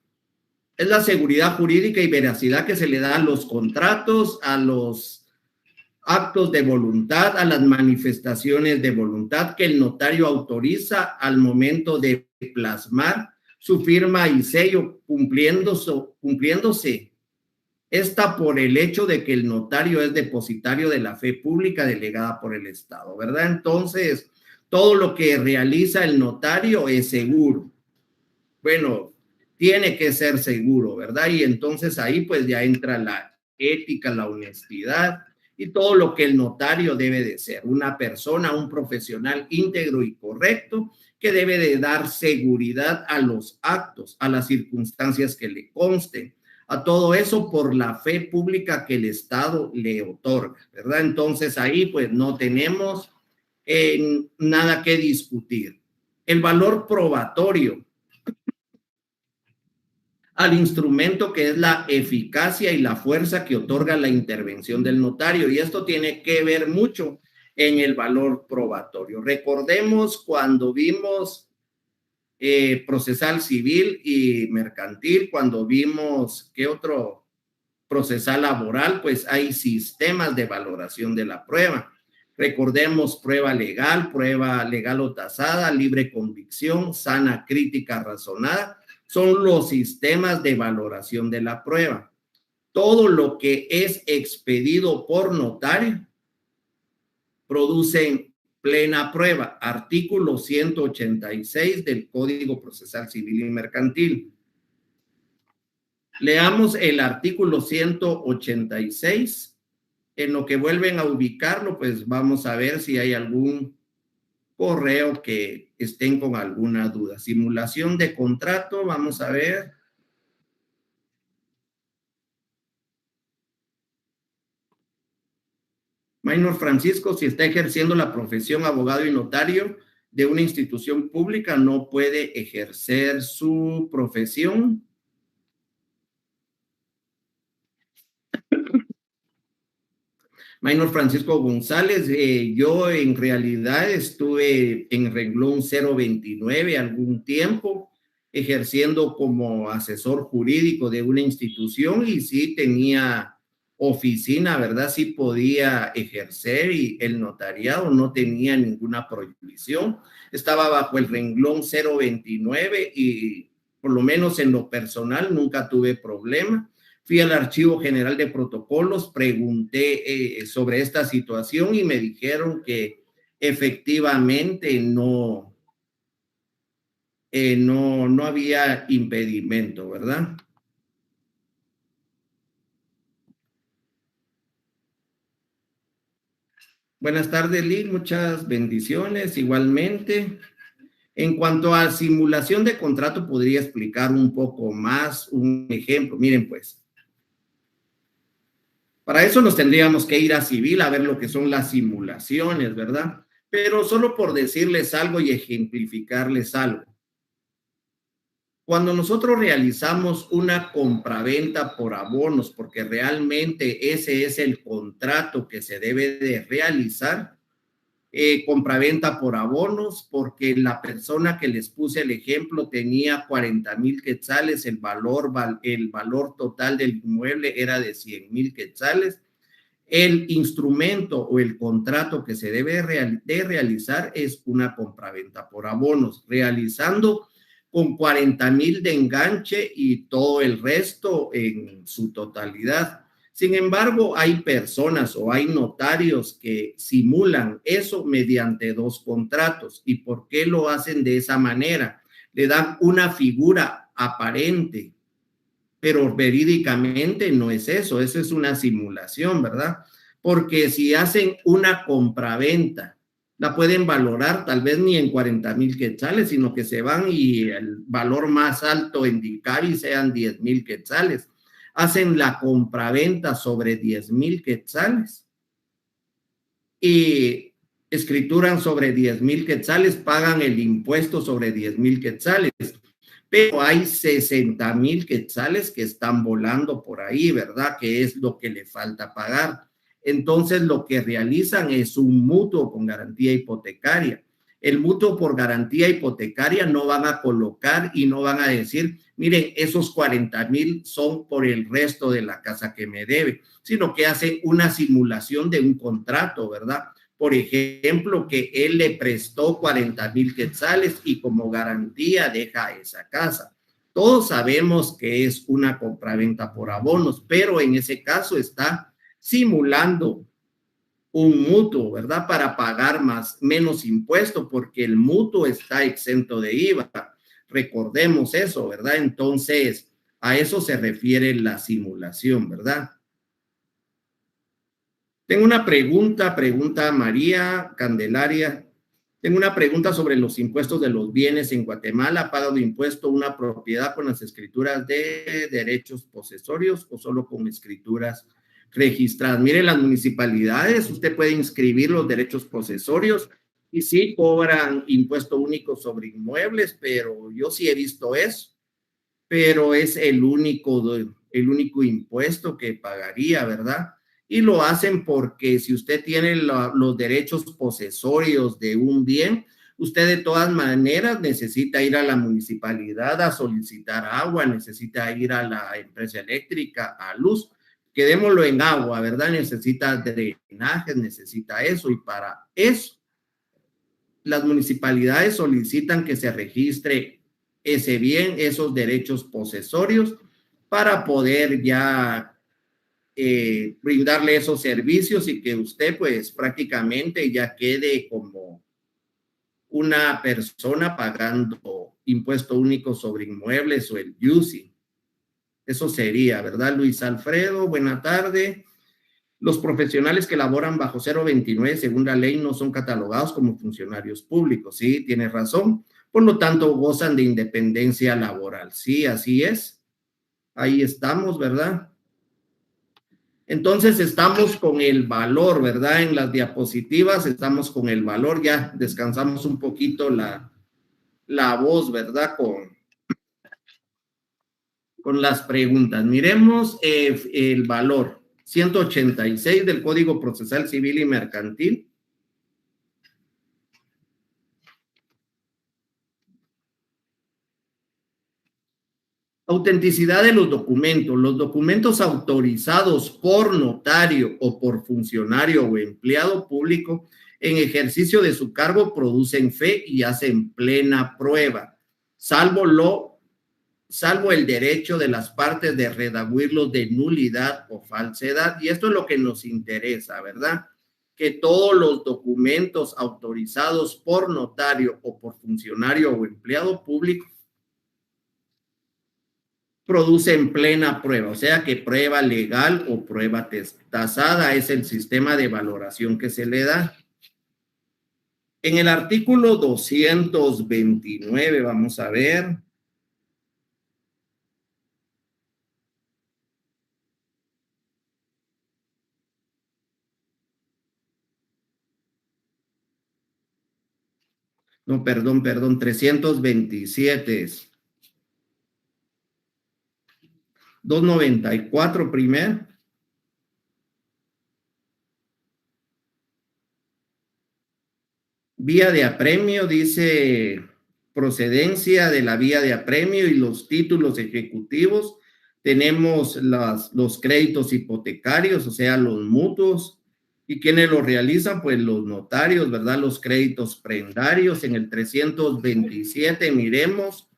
Es la seguridad jurídica y veracidad que se le da a los contratos, a los actos de voluntad, a las manifestaciones de voluntad que el notario autoriza al momento de plasmar su firma y sello, cumpliéndose esta por el hecho de que el notario es depositario de la fe pública delegada por el Estado, ¿verdad? Entonces, todo lo que realiza el notario es seguro. Bueno, tiene que ser seguro, ¿verdad? Y entonces ahí pues ya entra la ética, la honestidad y todo lo que el notario debe de ser. Una persona, un profesional íntegro y correcto que debe de dar seguridad a los actos, a las circunstancias que le consten, a todo eso por la fe pública que el Estado le otorga, ¿verdad? Entonces ahí pues no tenemos nada que discutir. El valor probatorio al instrumento, que es la eficacia y la fuerza que otorga la intervención del notario, y esto tiene que ver mucho en el valor probatorio. Recordemos cuando vimos procesal civil y mercantil, cuando vimos qué otro procesal laboral, pues hay sistemas de valoración de la prueba. Recordemos prueba legal o tasada, libre convicción, sana crítica razonada, son los sistemas de valoración de la prueba. Todo lo que es expedido por notario produce plena prueba. Artículo 186 del Código Procesal Civil y Mercantil. Leamos el artículo 186. En lo que vuelven a ubicarlo, pues vamos a ver si hay algún correo que estén con alguna duda. Simulación de contrato, vamos a ver. Maynor Francisco, si está ejerciendo la profesión abogado y notario de una institución pública, no puede ejercer su profesión. Maynor Francisco González, yo en realidad estuve en renglón 029 algún tiempo, ejerciendo como asesor jurídico de una institución y sí tenía oficina, ¿verdad? Sí podía ejercer y el notariado no tenía ninguna prohibición. Estaba bajo el renglón 029 y por lo menos en lo personal nunca tuve problema. Fui al Archivo General de Protocolos, pregunté sobre esta situación y me dijeron que efectivamente no no había impedimento, ¿verdad? Buenas tardes, Lynn, muchas bendiciones igualmente. En cuanto a simulación de contrato, podría explicar un poco más un ejemplo. Miren, pues, para eso nos tendríamos que ir a civil a ver lo que son las simulaciones, ¿verdad? Pero solo por decirles algo y ejemplificarles algo. Cuando nosotros realizamos una compraventa por abonos, porque realmente ese es el contrato que se debe de realizar, compraventa por abonos, porque la persona que les puse el ejemplo tenía 40,000 quetzales, el valor total del inmueble era de 100,000 quetzales. El instrumento o el contrato que se debe de realizar es una compraventa por abonos, realizando con 40,000 de enganche y todo el resto en su totalidad. Sin embargo, hay personas o hay notarios que simulan eso mediante dos contratos. ¿Y por qué lo hacen de esa manera? Le dan una figura aparente, pero verídicamente no es eso, eso es una simulación, ¿verdad? Porque si hacen una compraventa, la pueden valorar tal vez ni en 40,000 quetzales, sino que se van y el valor más alto en Dicari sean 10,000 quetzales. Hacen la compraventa sobre 10,000 quetzales y escrituran sobre 10,000 quetzales, pagan el impuesto sobre 10,000 quetzales, pero hay 60,000 quetzales que están volando por ahí, ¿verdad? Que es lo que le falta pagar. Entonces, lo que realizan es un mutuo con garantía hipotecaria. El mutuo por garantía hipotecaria no van a colocar y no van a decir, miren, esos 40,000 son por el resto de la casa que me debe, sino que hacen una simulación de un contrato, ¿verdad? Por ejemplo, que él le prestó 40,000 quetzales y como garantía deja esa casa. Todos sabemos que es una compraventa por abonos, pero en ese caso está simulando un mutuo, ¿verdad? Para pagar menos impuesto, porque el mutuo está exento de IVA. Recordemos eso, ¿verdad? Entonces, a eso se refiere la simulación, ¿verdad? Tengo una pregunta María Candelaria. Tengo una pregunta sobre los impuestos de los bienes en Guatemala. ¿Paga de impuesto una propiedad con las escrituras de derechos posesorios o solo con escrituras registradas? Mire, las municipalidades, usted puede inscribir los derechos posesorios y sí cobran impuesto único sobre inmuebles, pero yo sí he visto eso, pero es el único impuesto que pagaría, ¿verdad? Y lo hacen porque si usted tiene los derechos posesorios de un bien, usted de todas maneras necesita ir a la municipalidad a solicitar agua, necesita ir a la empresa eléctrica, a luz, quedémoslo en agua, ¿verdad? Necesita drenajes, necesita eso, y para eso las municipalidades solicitan que se registre ese bien, esos derechos posesorios, para poder ya brindarle esos servicios y que usted pues prácticamente ya quede como una persona pagando impuesto único sobre inmuebles o el UCI. Eso sería, ¿verdad, Luis Alfredo? Buena tarde. Los profesionales que laboran bajo 029, según la ley, no son catalogados como funcionarios públicos. Sí, tiene razón. Por lo tanto, gozan de independencia laboral. Sí, así es. Ahí estamos, ¿verdad? Entonces, estamos con el valor, ¿verdad? En las diapositivas estamos con el valor. Ya descansamos un poquito la voz, ¿verdad? Con las preguntas. Miremos el valor 186 del Código Procesal Civil y Mercantil. Autenticidad de los documentos. Los documentos autorizados por notario o por funcionario o empleado público en ejercicio de su cargo producen fe y hacen plena prueba, salvo el derecho de las partes de redaguirlos de nulidad o falsedad. Y esto es lo que nos interesa, ¿verdad? que todos los documentos autorizados por notario o por funcionario o empleado público producen plena prueba, o sea que prueba legal o prueba tasada es el sistema de valoración que se le da. En el artículo 229, vamos a ver. No, perdón, 327 es. 294 primero. Vía de apremio, dice procedencia de la vía de apremio y los títulos ejecutivos. Tenemos los créditos hipotecarios, o sea, los mutuos. ¿Y quiénes los realizan? Pues los notarios, ¿verdad? Los créditos prendarios. En el 327, miremos,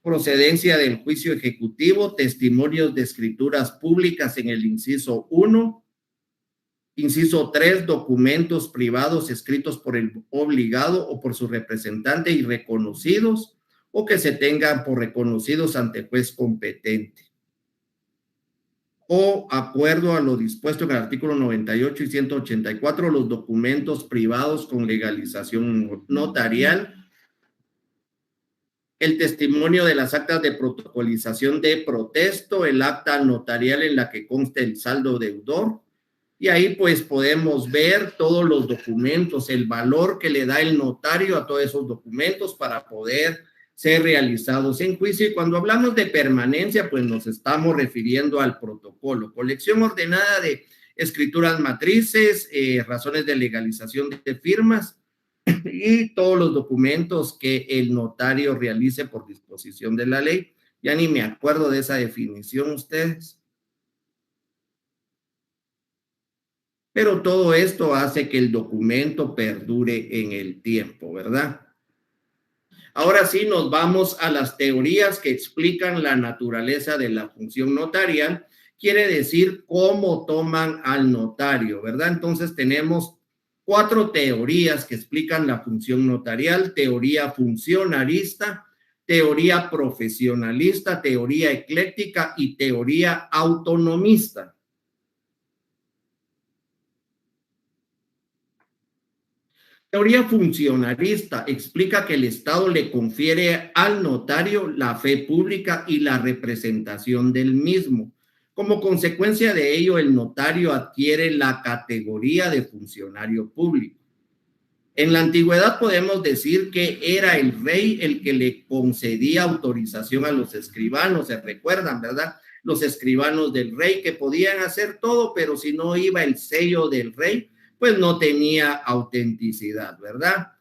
procedencia del juicio ejecutivo, testimonios de escrituras públicas en el inciso 1. Inciso 3, documentos privados escritos por el obligado o por su representante y reconocidos o que se tengan por reconocidos ante juez competente. O acuerdo a lo dispuesto en el artículo 98 y 184, los documentos privados con legalización notarial, el testimonio de las actas de protocolización de protesto, el acta notarial en la que conste el saldo deudor. Y ahí pues podemos ver todos los documentos, el valor que le da el notario a todos esos documentos para poder ser realizados en juicio. Y cuando hablamos de permanencia, pues nos estamos refiriendo al protocolo, colección ordenada de escrituras matrices, razones de legalización de firmas y todos los documentos que el notario realice por disposición de la ley. Ya ni me acuerdo de esa definición ustedes. Pero todo esto hace que el documento perdure en el tiempo, ¿verdad? Ahora sí nos vamos a las teorías que explican la naturaleza de la función notarial. Quiere decir cómo toman al notario, ¿verdad? Entonces tenemos 4 teorías que explican la función notarial: teoría funcionarista, teoría profesionalista, teoría ecléctica y teoría autonomista. Teoría funcionalista explica que el Estado le confiere al notario la fe pública y la representación del mismo. Como consecuencia de ello, el notario adquiere la categoría de funcionario público. En la antigüedad podemos decir que era el rey el que le concedía autorización a los escribanos, se recuerdan, ¿verdad? Los escribanos del rey que podían hacer todo, pero si no iba el sello del rey, pues no tenía autenticidad, ¿verdad?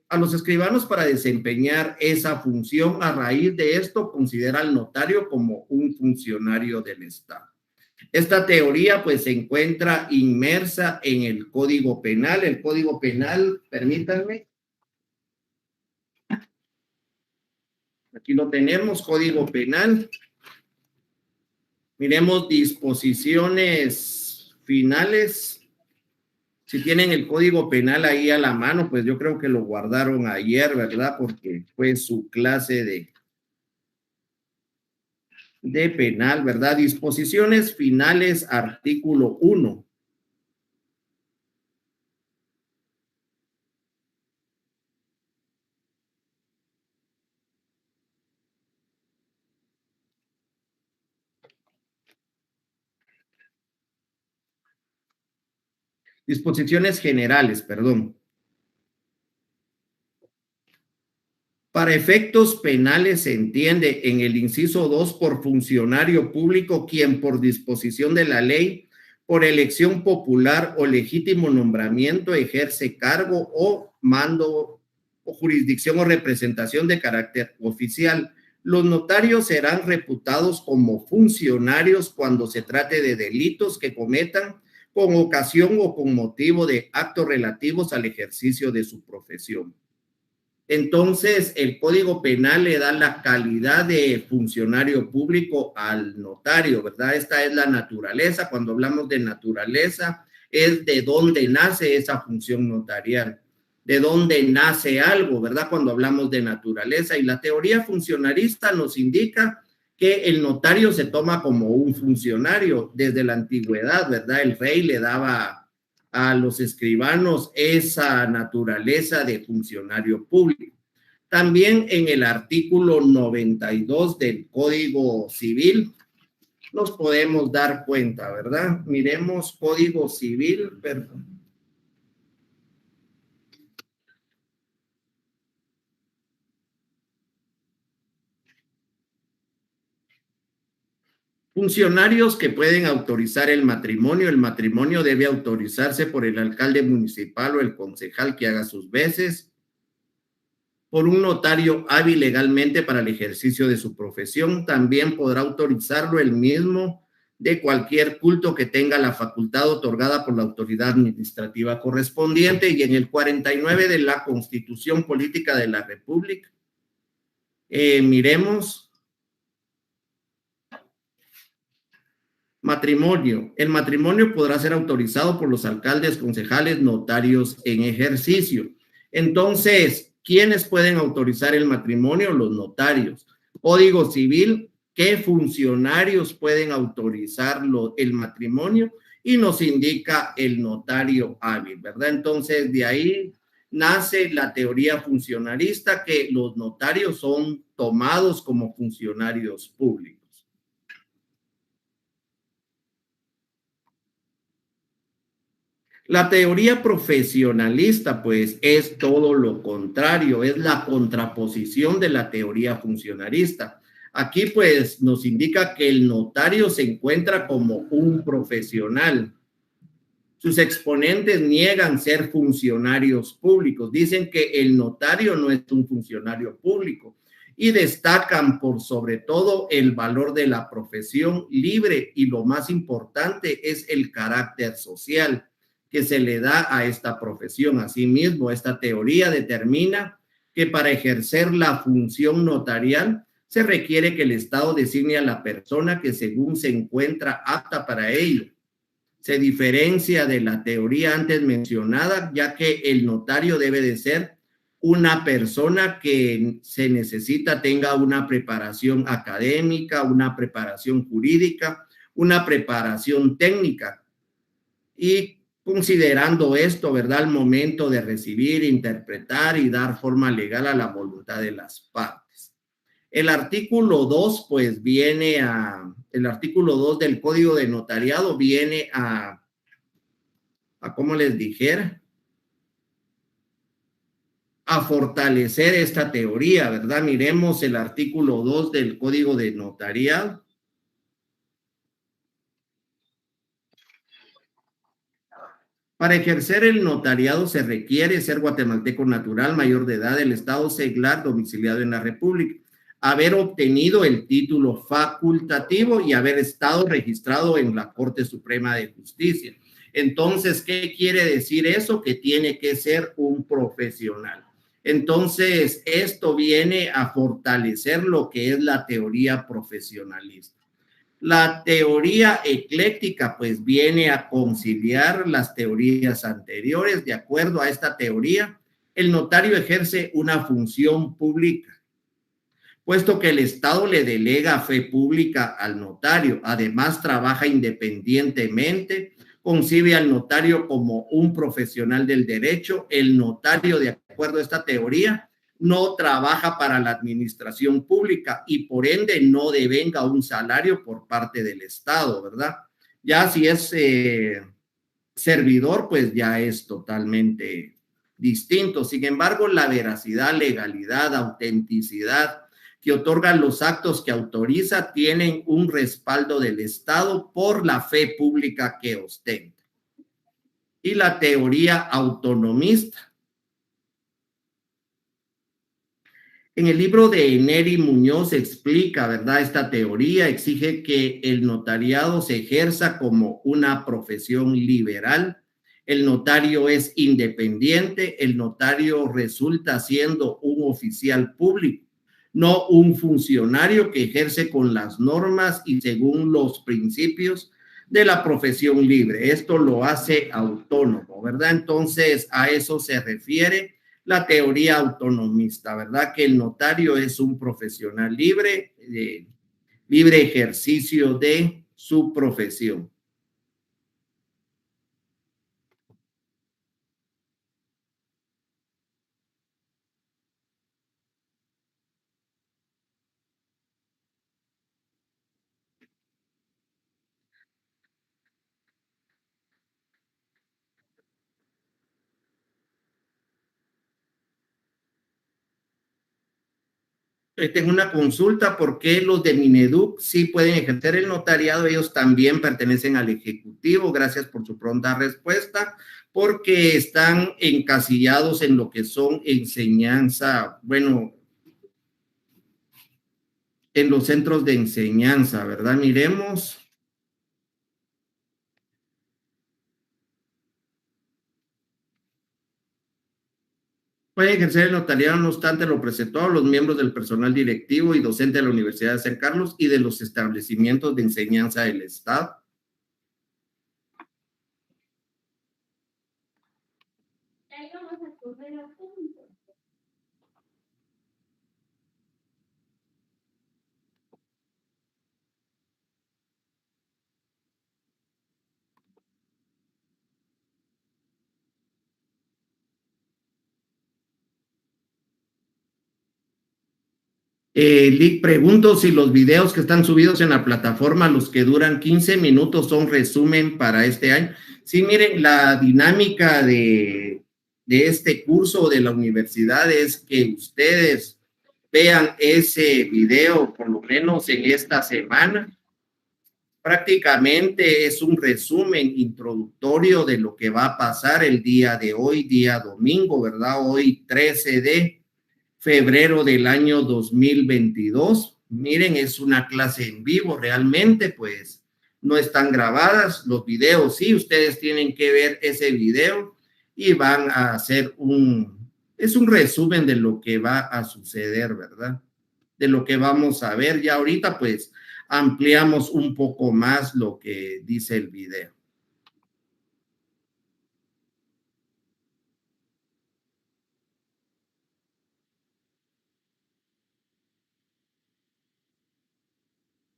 A los escribanos para desempeñar esa función, a raíz de esto, considera al notario como un funcionario del Estado. Esta teoría pues se encuentra inmersa en el Código Penal. El Código Penal, permítanme. Aquí lo tenemos, Código Penal. Miremos disposiciones finales. Si tienen el Código Penal ahí a la mano, pues yo creo que lo guardaron ayer, ¿verdad? Porque fue su clase de penal, ¿verdad? Disposiciones finales, artículo 1. Disposiciones generales, perdón. Para efectos penales se entiende en el inciso 2 por funcionario público quien por disposición de la ley, por elección popular o legítimo nombramiento ejerce cargo o mando o jurisdicción o representación de carácter oficial. Los notarios serán reputados como funcionarios cuando se trate de delitos que cometan con ocasión o con motivo de actos relativos al ejercicio de su profesión. Entonces, el Código Penal le da la calidad de funcionario público al notario, ¿verdad? Esta es la naturaleza. Cuando hablamos de naturaleza, es de dónde nace esa función notarial, de dónde nace algo, ¿verdad? Cuando hablamos de naturaleza. Y la teoría funcionarista nos indica que el notario se toma como un funcionario desde la antigüedad, ¿verdad? El rey le daba a los escribanos esa naturaleza de funcionario público. También en el artículo 92 del Código Civil nos podemos dar cuenta, ¿verdad? Miremos Código Civil, perdón. Funcionarios que pueden autorizar el matrimonio. El matrimonio debe autorizarse por el alcalde municipal o el concejal que haga sus veces, por un notario hábil legalmente para el ejercicio de su profesión. También podrá autorizarlo el mismo de cualquier culto que tenga la facultad otorgada por la autoridad administrativa correspondiente. Y en el 49 de la Constitución Política de la República, miremos matrimonio. El matrimonio podrá ser autorizado por los alcaldes, concejales, notarios en ejercicio. Entonces, ¿quiénes pueden autorizar el matrimonio? Los notarios. Código Civil, ¿qué funcionarios pueden autorizar el matrimonio? Y nos indica el notario hábil, ¿verdad? Entonces, de ahí nace la teoría funcionalista, que los notarios son tomados como funcionarios públicos. La teoría profesionalista, pues, es todo lo contrario, es la contraposición de la teoría funcionalista. Aquí, pues, nos indica que el notario se encuentra como un profesional. Sus exponentes niegan ser funcionarios públicos, dicen que el notario no es un funcionario público y destacan por sobre todo el valor de la profesión libre, y lo más importante es el carácter social que se le da a esta profesión. Asimismo, esta teoría determina que para ejercer la función notarial se requiere que el Estado designe a la persona que según se encuentra apta para ello. Se diferencia de la teoría antes mencionada, ya que el notario debe de ser una persona que se necesita tenga una preparación académica, una preparación jurídica, una preparación técnica. Y considerando esto, ¿verdad?, al momento de recibir, interpretar y dar forma legal a la voluntad de las partes. El artículo 2, pues el artículo 2 del Código de Notariado viene a ¿cómo les dijera? A fortalecer esta teoría, ¿verdad? Miremos el artículo 2 del Código de Notariado. Para ejercer el notariado se requiere ser guatemalteco natural, mayor de edad, del estado seglar, domiciliado en la República, haber obtenido el título facultativo y haber estado registrado en la Corte Suprema de Justicia. Entonces, ¿qué quiere decir eso? Que tiene que ser un profesional. Entonces, esto viene a fortalecer lo que es la teoría profesionalista. La teoría ecléctica, pues, viene a conciliar las teorías anteriores. De acuerdo a esta teoría, el notario ejerce una función pública, puesto que el Estado le delega fe pública al notario. Además, trabaja independientemente, concibe al notario como un profesional del derecho. El notario, de acuerdo a esta teoría, no trabaja para la administración pública y por ende no devenga un salario por parte del Estado, ¿verdad? Ya si es servidor, pues ya es totalmente distinto. Sin embargo, la veracidad, legalidad, autenticidad que otorgan los actos que autoriza tienen un respaldo del Estado por la fe pública que ostenta. Y la teoría autonomista. En el libro de Neri Muñoz explica, ¿verdad? Esta teoría exige que el notariado se ejerza como una profesión liberal. El notario es independiente, el notario resulta siendo un oficial público, no un funcionario que ejerce con las normas y según los principios de la profesión libre. Esto lo hace autónomo, ¿verdad? Entonces, a eso se refiere la teoría autonomista, ¿verdad? Que el notario es un profesional libre, libre ejercicio de su profesión. Tengo una consulta, ¿por qué los de Mineduc sí pueden ejercer el notariado? Ellos también pertenecen al Ejecutivo. Gracias por su pronta respuesta, porque están encasillados en lo que son enseñanza, bueno, en los centros de enseñanza, ¿verdad? Miremos. Puede ejercer el notariado, no obstante, lo presentó a los miembros del personal directivo y docente de la Universidad de San Carlos y de los establecimientos de enseñanza del Estado. Lick, pregunto si los videos que están subidos en la plataforma, los que duran 15 minutos, son resumen para este año. Sí, miren, la dinámica de este curso de la universidad es que ustedes vean ese video por lo menos en esta semana. Prácticamente es un resumen introductorio de lo que va a pasar el día de hoy, día domingo, ¿verdad? Hoy 13 de febrero del año 2022. Miren, es una clase en vivo realmente, pues no están grabadas los videos. Sí, ustedes tienen que ver ese video y van a hacer es un resumen de lo que va a suceder, ¿verdad? De lo que vamos a ver. Ya ahorita, pues, ampliamos un poco más lo que dice el video.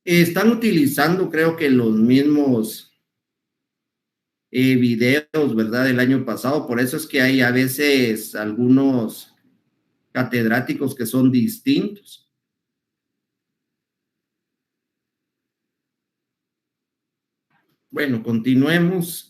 Están utilizando, creo que los mismos videos, ¿verdad? Del año pasado. Por eso es que hay a veces algunos catedráticos que son distintos. Bueno, continuemos.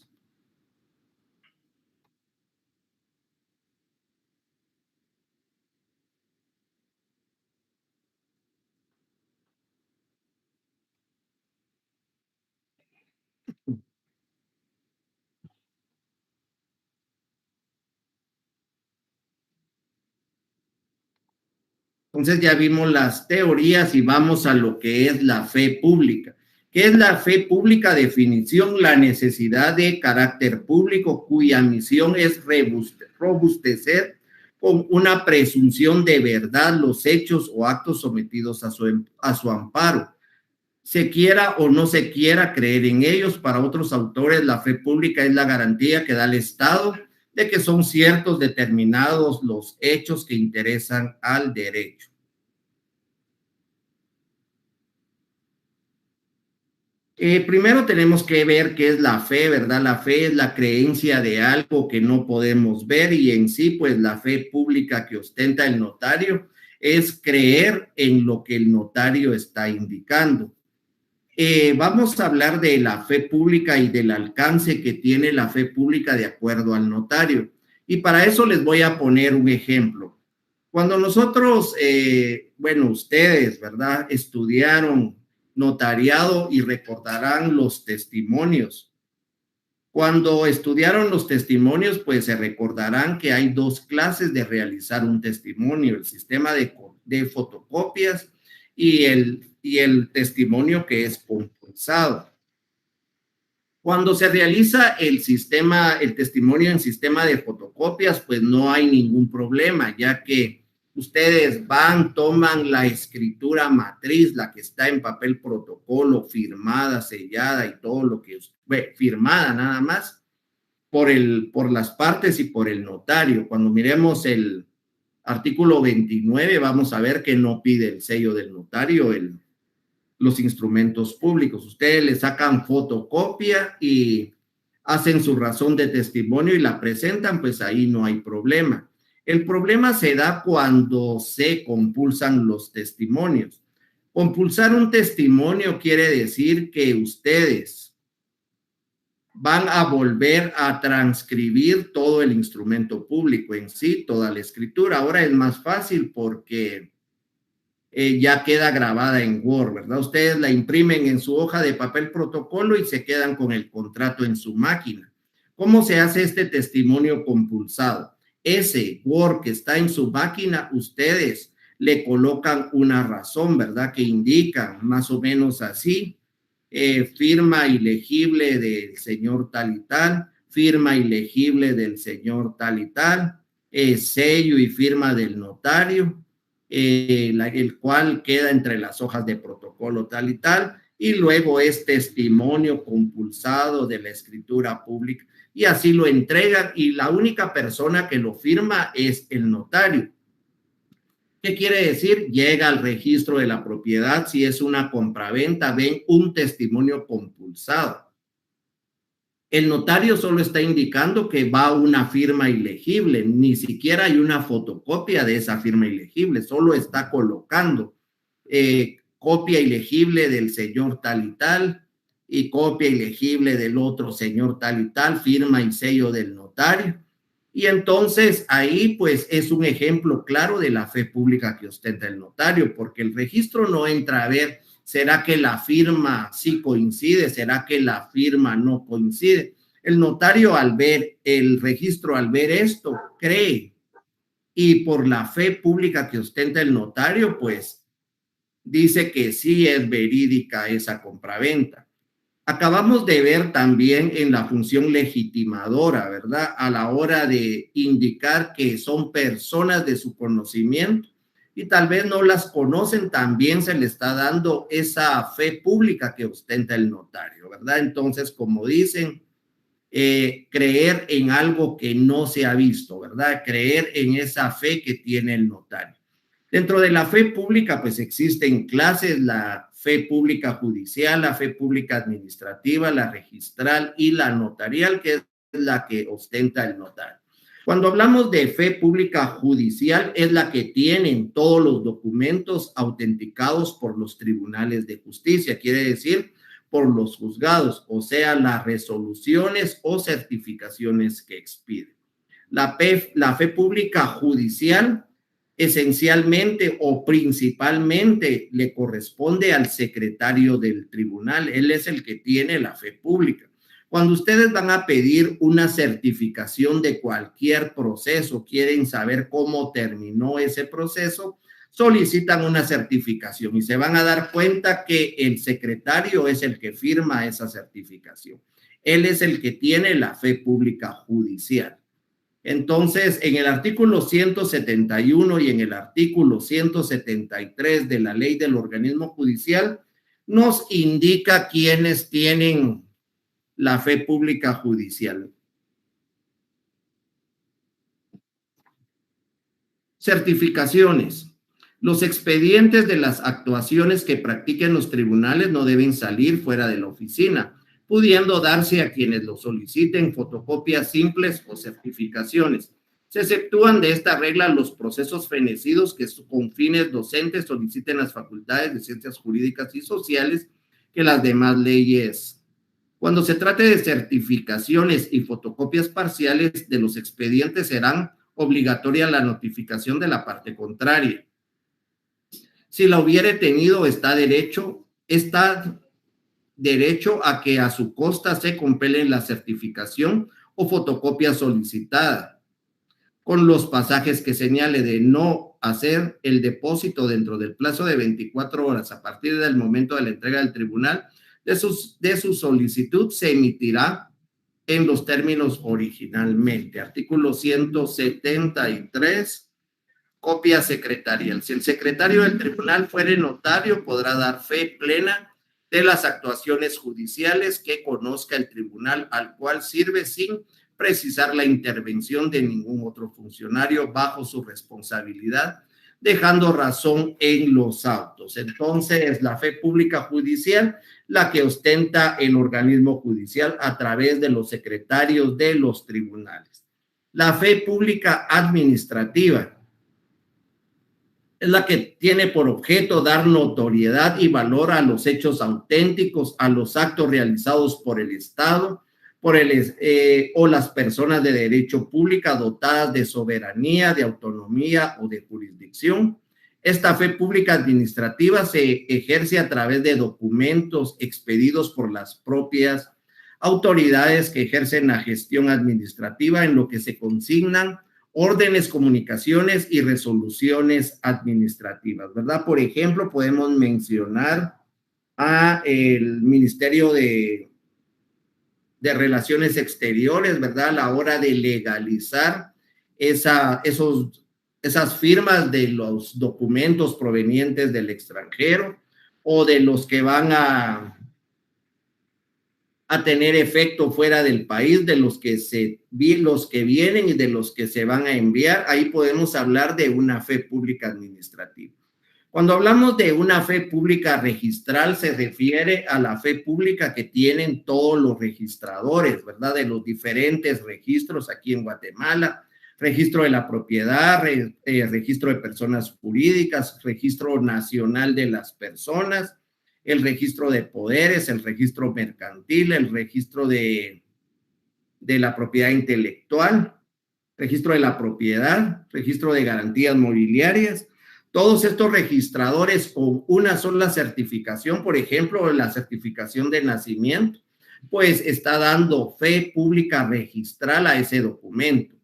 Entonces ya vimos las teorías y vamos a lo que es la fe pública. ¿Qué es la fe pública? Definición: la necesidad de carácter público cuya misión es robustecer con una presunción de verdad los hechos o actos sometidos a su amparo. Se quiera o no se quiera creer en ellos, para otros autores la fe pública es la garantía que da el Estado de que son ciertos determinados los hechos que interesan al derecho. Primero tenemos que ver qué es la fe, ¿verdad? La fe es la creencia de algo que no podemos ver, y en sí, pues la fe pública que ostenta el notario es creer en lo que el notario está indicando. Vamos a hablar de la fe pública y del alcance que tiene la fe pública de acuerdo al notario. Y para eso les voy a poner un ejemplo. Cuando nosotros, bueno, ustedes, ¿verdad? Estudiaron notariado y recordarán los testimonios. Cuando estudiaron los testimonios, pues se recordarán que hay dos clases de realizar un testimonio: el sistema de fotocopias y el testimonio que es compulsado. Cuando se realiza el testimonio en sistema de fotocopias, pues no hay ningún problema, ya que Ustedes van, toman la escritura matriz, la que está en papel protocolo, firmada, sellada y todo lo que firmada nada más por las partes y por el notario. Cuando miremos el artículo 29, vamos a ver que no pide el sello del notario los instrumentos públicos. Ustedes le sacan fotocopia y hacen su razón de testimonio y la presentan, pues ahí no hay problema. El problema se da cuando se compulsan los testimonios. Compulsar un testimonio quiere decir que ustedes van a volver a transcribir todo el instrumento público en sí, toda la escritura. Ahora es más fácil porque ya queda grabada en Word, ¿verdad? Ustedes la imprimen en su hoja de papel protocolo y se quedan con el contrato en su máquina. ¿Cómo se hace este testimonio compulsado? Ese Word que está en su máquina, ustedes le colocan una razón, ¿verdad? Que indican más o menos así, firma ilegible del señor tal y tal, firma ilegible del señor tal y tal, sello y firma del notario, el cual queda entre las hojas de protocolo tal y tal, y luego es testimonio compulsado de la escritura pública, y así lo entregan, y la única persona que lo firma es el notario. ¿Qué quiere decir? Llega al registro de la propiedad, si es una compraventa, ven un testimonio compulsado. El notario solo está indicando que va una firma ilegible, ni siquiera hay una fotocopia de esa firma ilegible, solo está colocando copia ilegible del señor tal y tal y copia ilegible del otro señor tal y tal, firma y sello del notario. Y entonces ahí pues es un ejemplo claro de la fe pública que ostenta el notario, porque el registro no entra a ver, ¿será que la firma sí coincide? ¿Será que la firma no coincide? El notario al ver el registro, al ver esto, cree, y por la fe pública que ostenta el notario, pues dice que sí es verídica esa compraventa. Acabamos de ver también en la función legitimadora, ¿verdad? A la hora de indicar que son personas de su conocimiento y tal vez no las conocen, también se le está dando esa fe pública que ostenta el notario, ¿verdad? Entonces, como dicen, creer en algo que no se ha visto, ¿verdad? Creer en esa fe que tiene el notario. Dentro de la fe pública, pues existen clases, la fe pública judicial, la fe pública administrativa, la registral y la notarial, que es la que ostenta el notario. Cuando hablamos de fe pública judicial, es la que tienen todos los documentos autenticados por los tribunales de justicia, quiere decir por los juzgados, o sea, las resoluciones o certificaciones que expiden. La fe pública judicial esencialmente o principalmente le corresponde al secretario del tribunal. Él es el que tiene la fe pública. Cuando ustedes van a pedir una certificación de cualquier proceso, quieren saber cómo terminó ese proceso, solicitan una certificación y se van a dar cuenta que el secretario es el que firma esa certificación. Él es el que tiene la fe pública judicial. Entonces, en el artículo 171 y en el artículo 173 de la ley del organismo judicial, nos indica quiénes tienen la fe pública judicial. Certificaciones. Los expedientes de las actuaciones que practiquen los tribunales no deben salir fuera de la oficina, pudiendo darse a quienes lo soliciten fotocopias simples o certificaciones. Se exceptúan de esta regla los procesos fenecidos que con fines docentes soliciten las facultades de ciencias jurídicas y sociales que las demás leyes. Cuando se trate de certificaciones y fotocopias parciales de los expedientes, serán obligatoria la notificación de la parte contraria. Si la hubiere tenido, está derecho a que a su costa se compelen la certificación o fotocopia solicitada, con los pasajes que señale de no hacer el depósito dentro del plazo de 24 horas a partir del momento de la entrega del tribunal de su solicitud, se emitirá en los términos originalmente. Artículo 173 copia secretarial. Si el secretario del tribunal fuere notario, podrá dar fe plena de las actuaciones judiciales que conozca el tribunal al cual sirve sin precisar la intervención de ningún otro funcionario bajo su responsabilidad, dejando razón en los autos. Entonces, la fe pública judicial, la que ostenta el organismo judicial a través de los secretarios de los tribunales. La fe pública administrativa es la que tiene por objeto dar notoriedad y valor a los hechos auténticos, a los actos realizados por el Estado, o las personas de derecho pública dotadas de soberanía, de autonomía o de jurisdicción. Esta fe pública administrativa se ejerce a través de documentos expedidos por las propias autoridades que ejercen la gestión administrativa, en lo que se consignan órdenes, comunicaciones y resoluciones administrativas, ¿verdad? Por ejemplo, podemos mencionar a el Ministerio de Relaciones Exteriores, ¿verdad? A la hora de legalizar esas firmas de los documentos provenientes del extranjero o de los que van a tener efecto fuera del país, de los que vienen y de los que se van a enviar. Ahí podemos hablar de una fe pública administrativa. Cuando hablamos de una fe pública registral, se refiere a la fe pública que tienen todos los registradores, ¿verdad? De los diferentes registros aquí en Guatemala: registro de la propiedad, registro de personas jurídicas, registro nacional de las personas, el registro de poderes, el registro mercantil, el registro de la propiedad intelectual, registro de la propiedad, registro de garantías mobiliarias. Todos estos registradores con una sola certificación, por ejemplo, la certificación de nacimiento, pues está dando fe pública registral a ese documento.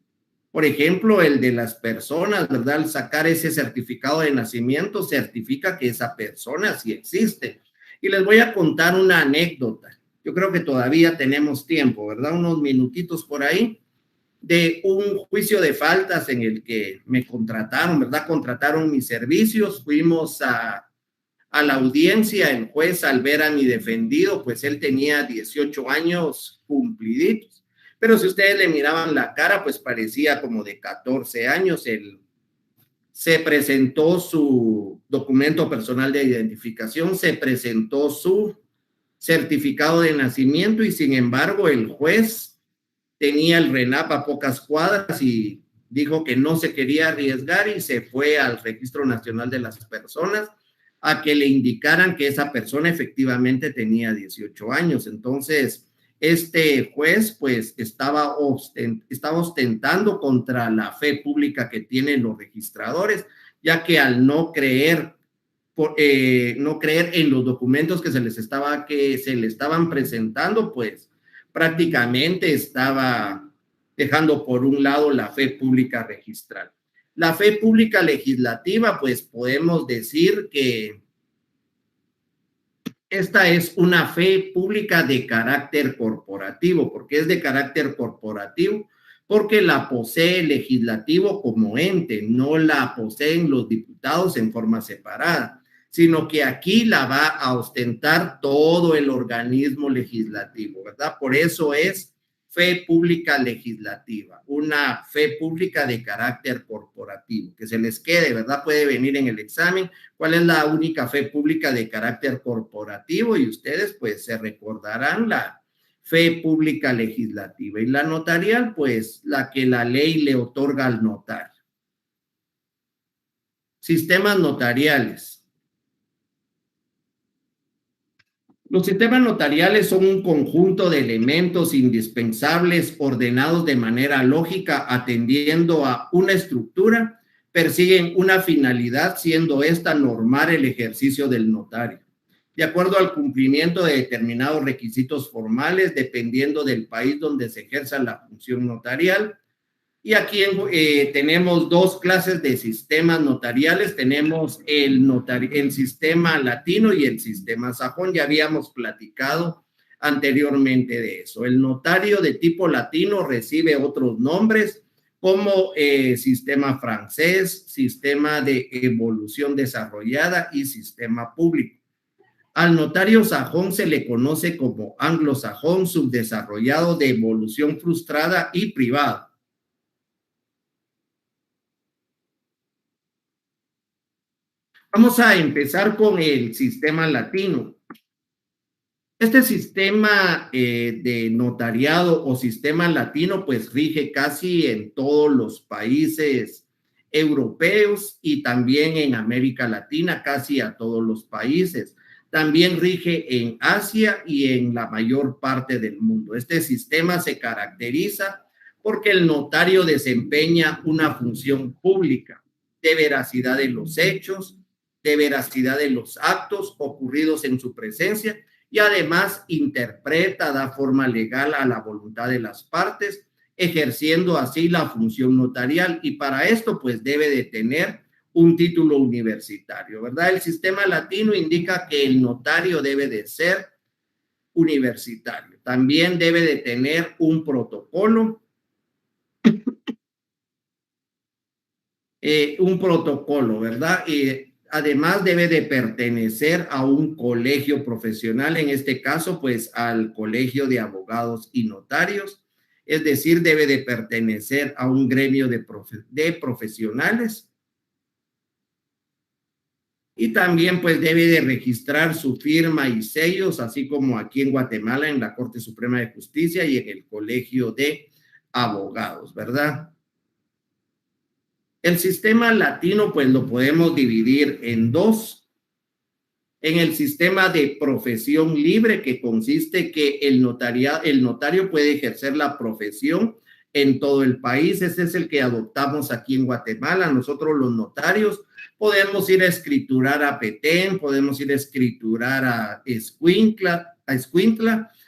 Por ejemplo, el de las personas, ¿verdad? Al sacar ese certificado de nacimiento, certifica que esa persona sí existe. Y les voy a contar una anécdota. Yo creo que todavía tenemos tiempo, ¿verdad? Unos minutitos por ahí, de un juicio de faltas en el que me contrataron, ¿verdad? Contrataron mis servicios, fuimos a la audiencia. El juez, al ver a mi defendido, pues él tenía 18 años cumpliditos, pero si ustedes le miraban la cara, pues parecía como de 14 años. Él se presentó su documento personal de identificación, se presentó su certificado de nacimiento y sin embargo el juez tenía el RENAP a pocas cuadras y dijo que no se quería arriesgar y se fue al Registro Nacional de las Personas a que le indicaran que esa persona efectivamente tenía 18 años. Entonces, este juez pues estaba ostentando contra la fe pública que tienen los registradores, ya que al no creer en los documentos que se le estaban presentando, pues prácticamente estaba dejando por un lado la fe pública registral. La fe pública legislativa, pues podemos decir que esta es una fe pública de carácter corporativo. ¿Por qué es de carácter corporativo? Porque la posee el legislativo como ente, no la poseen los diputados en forma separada, sino que aquí la va a ostentar todo el organismo legislativo, ¿verdad? Por eso es fe pública legislativa, una fe pública de carácter corporativo. Que se les quede, ¿verdad? Puede venir en el examen cuál es la única fe pública de carácter corporativo y ustedes pues se recordarán la fe pública legislativa. Y la notarial, pues la que la ley le otorga al notario. Sistemas notariales. Los sistemas notariales son un conjunto de elementos indispensables ordenados de manera lógica, atendiendo a una estructura, persiguen una finalidad, siendo esta normar el ejercicio del notario, de acuerdo al cumplimiento de determinados requisitos formales, dependiendo del país donde se ejerza la función notarial. Y aquí tenemos dos clases de sistemas notariales. Tenemos el sistema latino y el sistema sajón. Ya habíamos platicado anteriormente de eso. El notario de tipo latino recibe otros nombres como sistema francés, sistema de evolución desarrollada y sistema público. Al notario sajón se le conoce como anglosajón subdesarrollado de evolución frustrada y privado. Vamos a empezar con el sistema latino. Este sistema de notariado o sistema latino pues rige casi en todos los países europeos y también en América Latina, casi a todos los países. También rige en Asia y en la mayor parte del mundo. Este sistema se caracteriza porque el notario desempeña una función pública de veracidad de los hechos, de veracidad de los actos ocurridos en su presencia y además interpreta, da forma legal a la voluntad de las partes, ejerciendo así la función notarial y para esto pues debe de tener un título universitario, ¿verdad? El sistema latino indica que el notario debe de ser universitario, también debe de tener un protocolo, ¿verdad? Y además debe de pertenecer a un colegio profesional, en este caso, pues al Colegio de Abogados y Notarios, es decir, debe de pertenecer a un gremio de profesionales y también pues debe de registrar su firma y sellos, así como aquí en Guatemala en la Corte Suprema de Justicia y en el Colegio de Abogados, ¿verdad? El sistema latino pues lo podemos dividir en dos. En el sistema de profesión libre, que consiste que el notario puede ejercer la profesión en todo el país. Ese es el que adoptamos aquí en Guatemala. Nosotros los notarios podemos ir a escriturar a Petén, podemos ir a escriturar a Escuintla,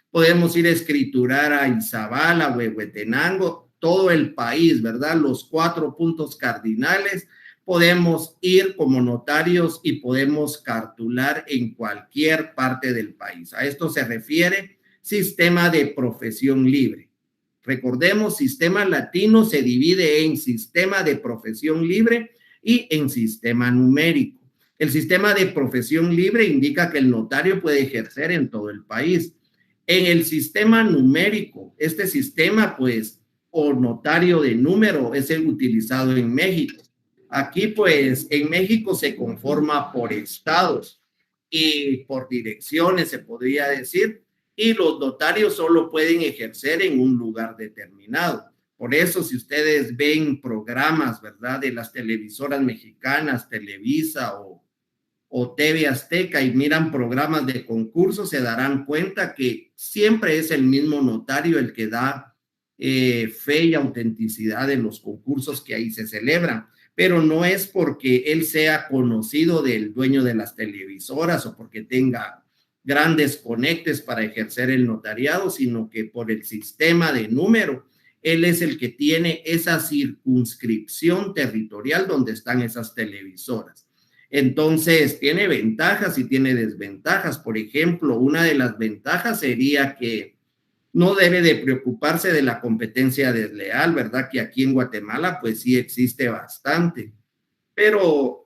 podemos ir a escriturar a Izabal, a Huehuetenango, todo el país, ¿verdad? Los 4 puntos cardinales podemos ir como notarios y podemos cartular en cualquier parte del país. A esto se refiere sistema de profesión libre. Recordemos, sistema latino se divide en sistema de profesión libre y en sistema numérico. El sistema de profesión libre indica que el notario puede ejercer en todo el país. En el sistema numérico, este sistema, pues, o notario de número es el utilizado en México. Aquí, pues, en México se conforma por estados y por direcciones, se podría decir, y los notarios solo pueden ejercer en un lugar determinado. Por eso, si ustedes ven programas, ¿verdad?, de las televisoras mexicanas, Televisa o TV Azteca y miran programas de concursos, se darán cuenta que siempre es el mismo notario el que da fe y autenticidad de los concursos que ahí se celebran, pero no es porque él sea conocido del dueño de las televisoras o porque tenga grandes conectes para ejercer el notariado, sino que por el sistema de número, él es el que tiene esa circunscripción territorial donde están esas televisoras. Entonces, tiene ventajas y tiene desventajas. Por ejemplo, una de las ventajas sería que no debe de preocuparse de la competencia desleal, ¿verdad? Que aquí en Guatemala, pues sí existe bastante. Pero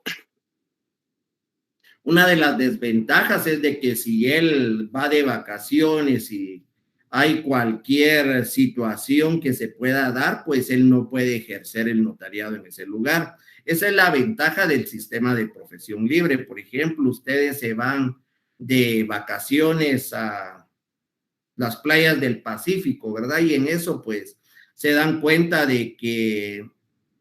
una de las desventajas es de que si él va de vacaciones y hay cualquier situación que se pueda dar, pues él no puede ejercer el notariado en ese lugar. Esa es la ventaja del sistema de profesión libre. Por ejemplo, ustedes se van de vacaciones a las playas del Pacífico, ¿verdad? Y en eso, pues, se dan cuenta de que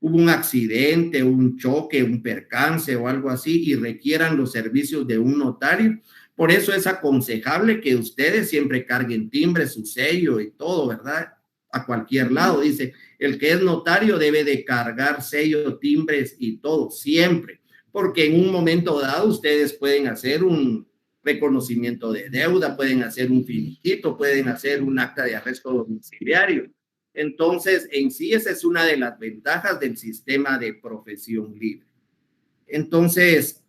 hubo un accidente, un choque, un percance o algo así y requieran los servicios de un notario. Por eso es aconsejable que ustedes siempre carguen timbre, su sello y todo, ¿verdad? A cualquier lado. Dice, el que es notario debe de cargar sello, timbres y todo, siempre. Porque en un momento dado ustedes pueden hacer un reconocimiento de deuda, pueden hacer un finiquito, pueden hacer un acta de arresto domiciliario. Entonces, en sí, esa es una de las ventajas del sistema de profesión libre. Entonces,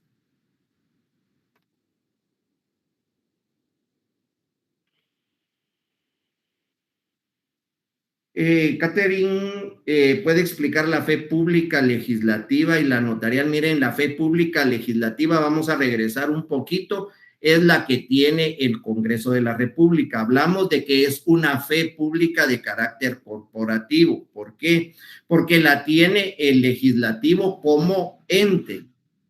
Catherine, puede explicar la fe pública legislativa y la notarial. Miren, la fe pública legislativa, vamos a regresar un poquito, es la que tiene el Congreso de la República. Hablamos de que es una fe pública de carácter corporativo. ¿Por qué? Porque la tiene el legislativo como ente,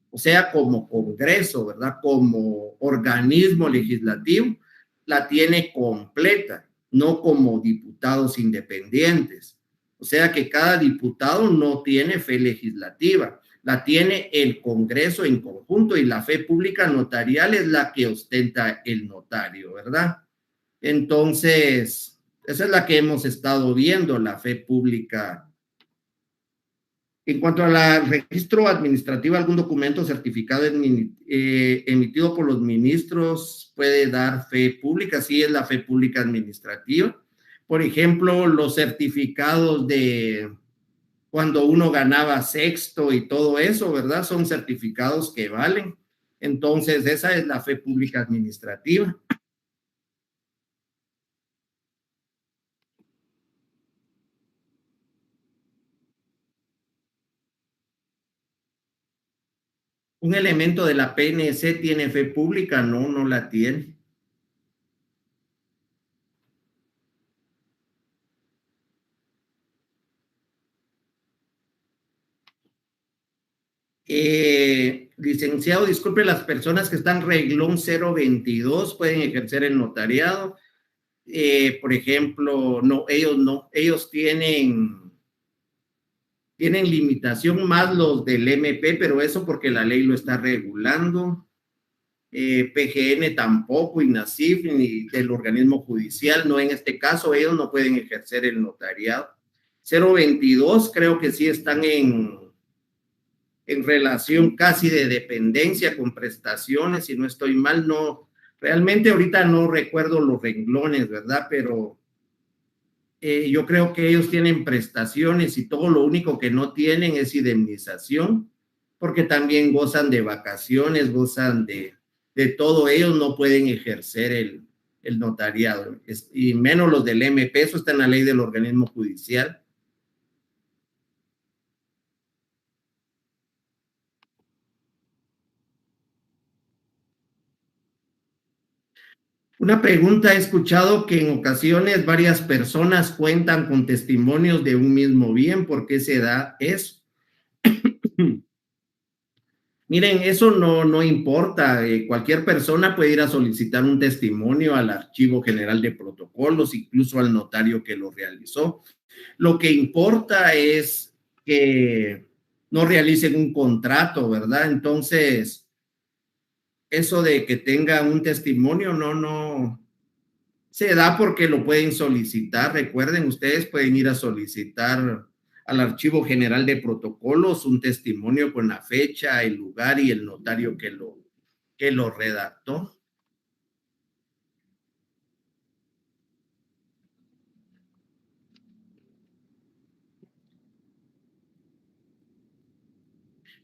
o sea, como Congreso, ¿verdad? Como organismo legislativo, la tiene completa, no como diputados independientes. O sea que cada diputado no tiene fe legislativa, la tiene el Congreso en conjunto y la fe pública notarial es la que ostenta el notario, ¿verdad? Entonces, esa es la que hemos estado viendo, la fe pública. En cuanto al registro administrativo, algún documento certificado emitido por los ministros puede dar fe pública, sí es la fe pública administrativa. Por ejemplo, los certificados de cuando uno ganaba sexto y todo eso, ¿verdad? Son certificados que valen. Entonces, esa es la fe pública administrativa. Un elemento de la PNC tiene fe pública, no, no la tiene. Licenciado, disculpe, las personas que están reglón 022 pueden ejercer el notariado. Por ejemplo, no, ellos tienen limitación más los del MP, pero eso porque la ley lo está regulando. PGN tampoco, INASIF, ni del organismo judicial, no en este caso, ellos no pueden ejercer el notariado. 022 creo que sí están en relación casi de dependencia con prestaciones, si no estoy mal, no, realmente ahorita no recuerdo los renglones, ¿verdad? Pero yo creo que ellos tienen prestaciones y todo, lo único que no tienen es indemnización, porque también gozan de vacaciones, gozan de todo, ellos no pueden ejercer el notariado, y menos los del MP, eso está en la ley del organismo judicial. Una pregunta, he escuchado que en ocasiones varias personas cuentan con testimonios de un mismo bien. ¿Por qué se da eso? Miren, eso no importa. Cualquier persona puede ir a solicitar un testimonio al Archivo General de Protocolos, incluso al notario que lo realizó. Lo que importa es que no realicen un contrato, ¿verdad? Entonces, eso de que tenga un testimonio, no se da porque lo pueden solicitar. Recuerden, ustedes pueden ir a solicitar al Archivo General de Protocolos un testimonio con la fecha, el lugar y el notario que lo redactó.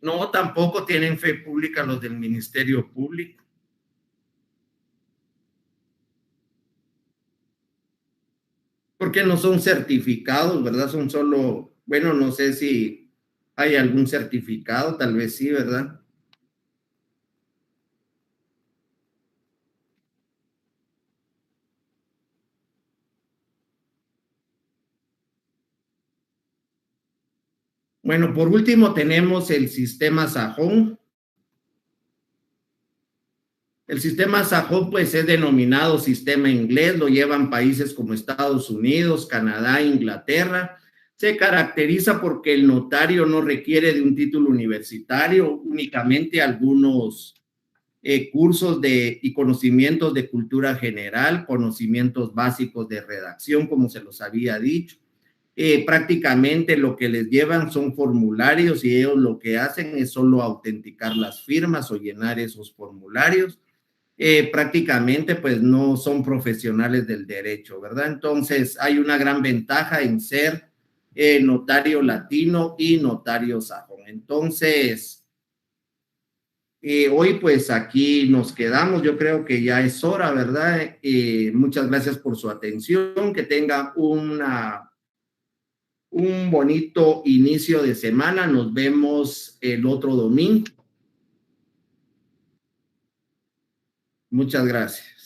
No, tampoco tienen fe pública los del Ministerio Público, porque no son certificados, ¿verdad? Son solo, bueno, no sé si hay algún certificado, tal vez sí, ¿verdad? Bueno, por último tenemos el sistema Sajón. El sistema Sajón, pues, es denominado sistema inglés, lo llevan países como Estados Unidos, Canadá, Inglaterra. Se caracteriza porque el notario no requiere de un título universitario, únicamente algunos cursos y conocimientos de cultura general, conocimientos básicos de redacción, como se los había dicho. Prácticamente lo que les llevan son formularios y ellos lo que hacen es solo autenticar las firmas o llenar esos formularios. Prácticamente pues no son profesionales del derecho, ¿verdad? Entonces hay una gran ventaja en ser notario latino y notario sajón. Entonces, hoy pues aquí nos quedamos, yo creo que ya es hora, ¿verdad? Muchas gracias por su atención, que tenga una un bonito inicio de semana. Nos vemos el otro domingo. Muchas gracias.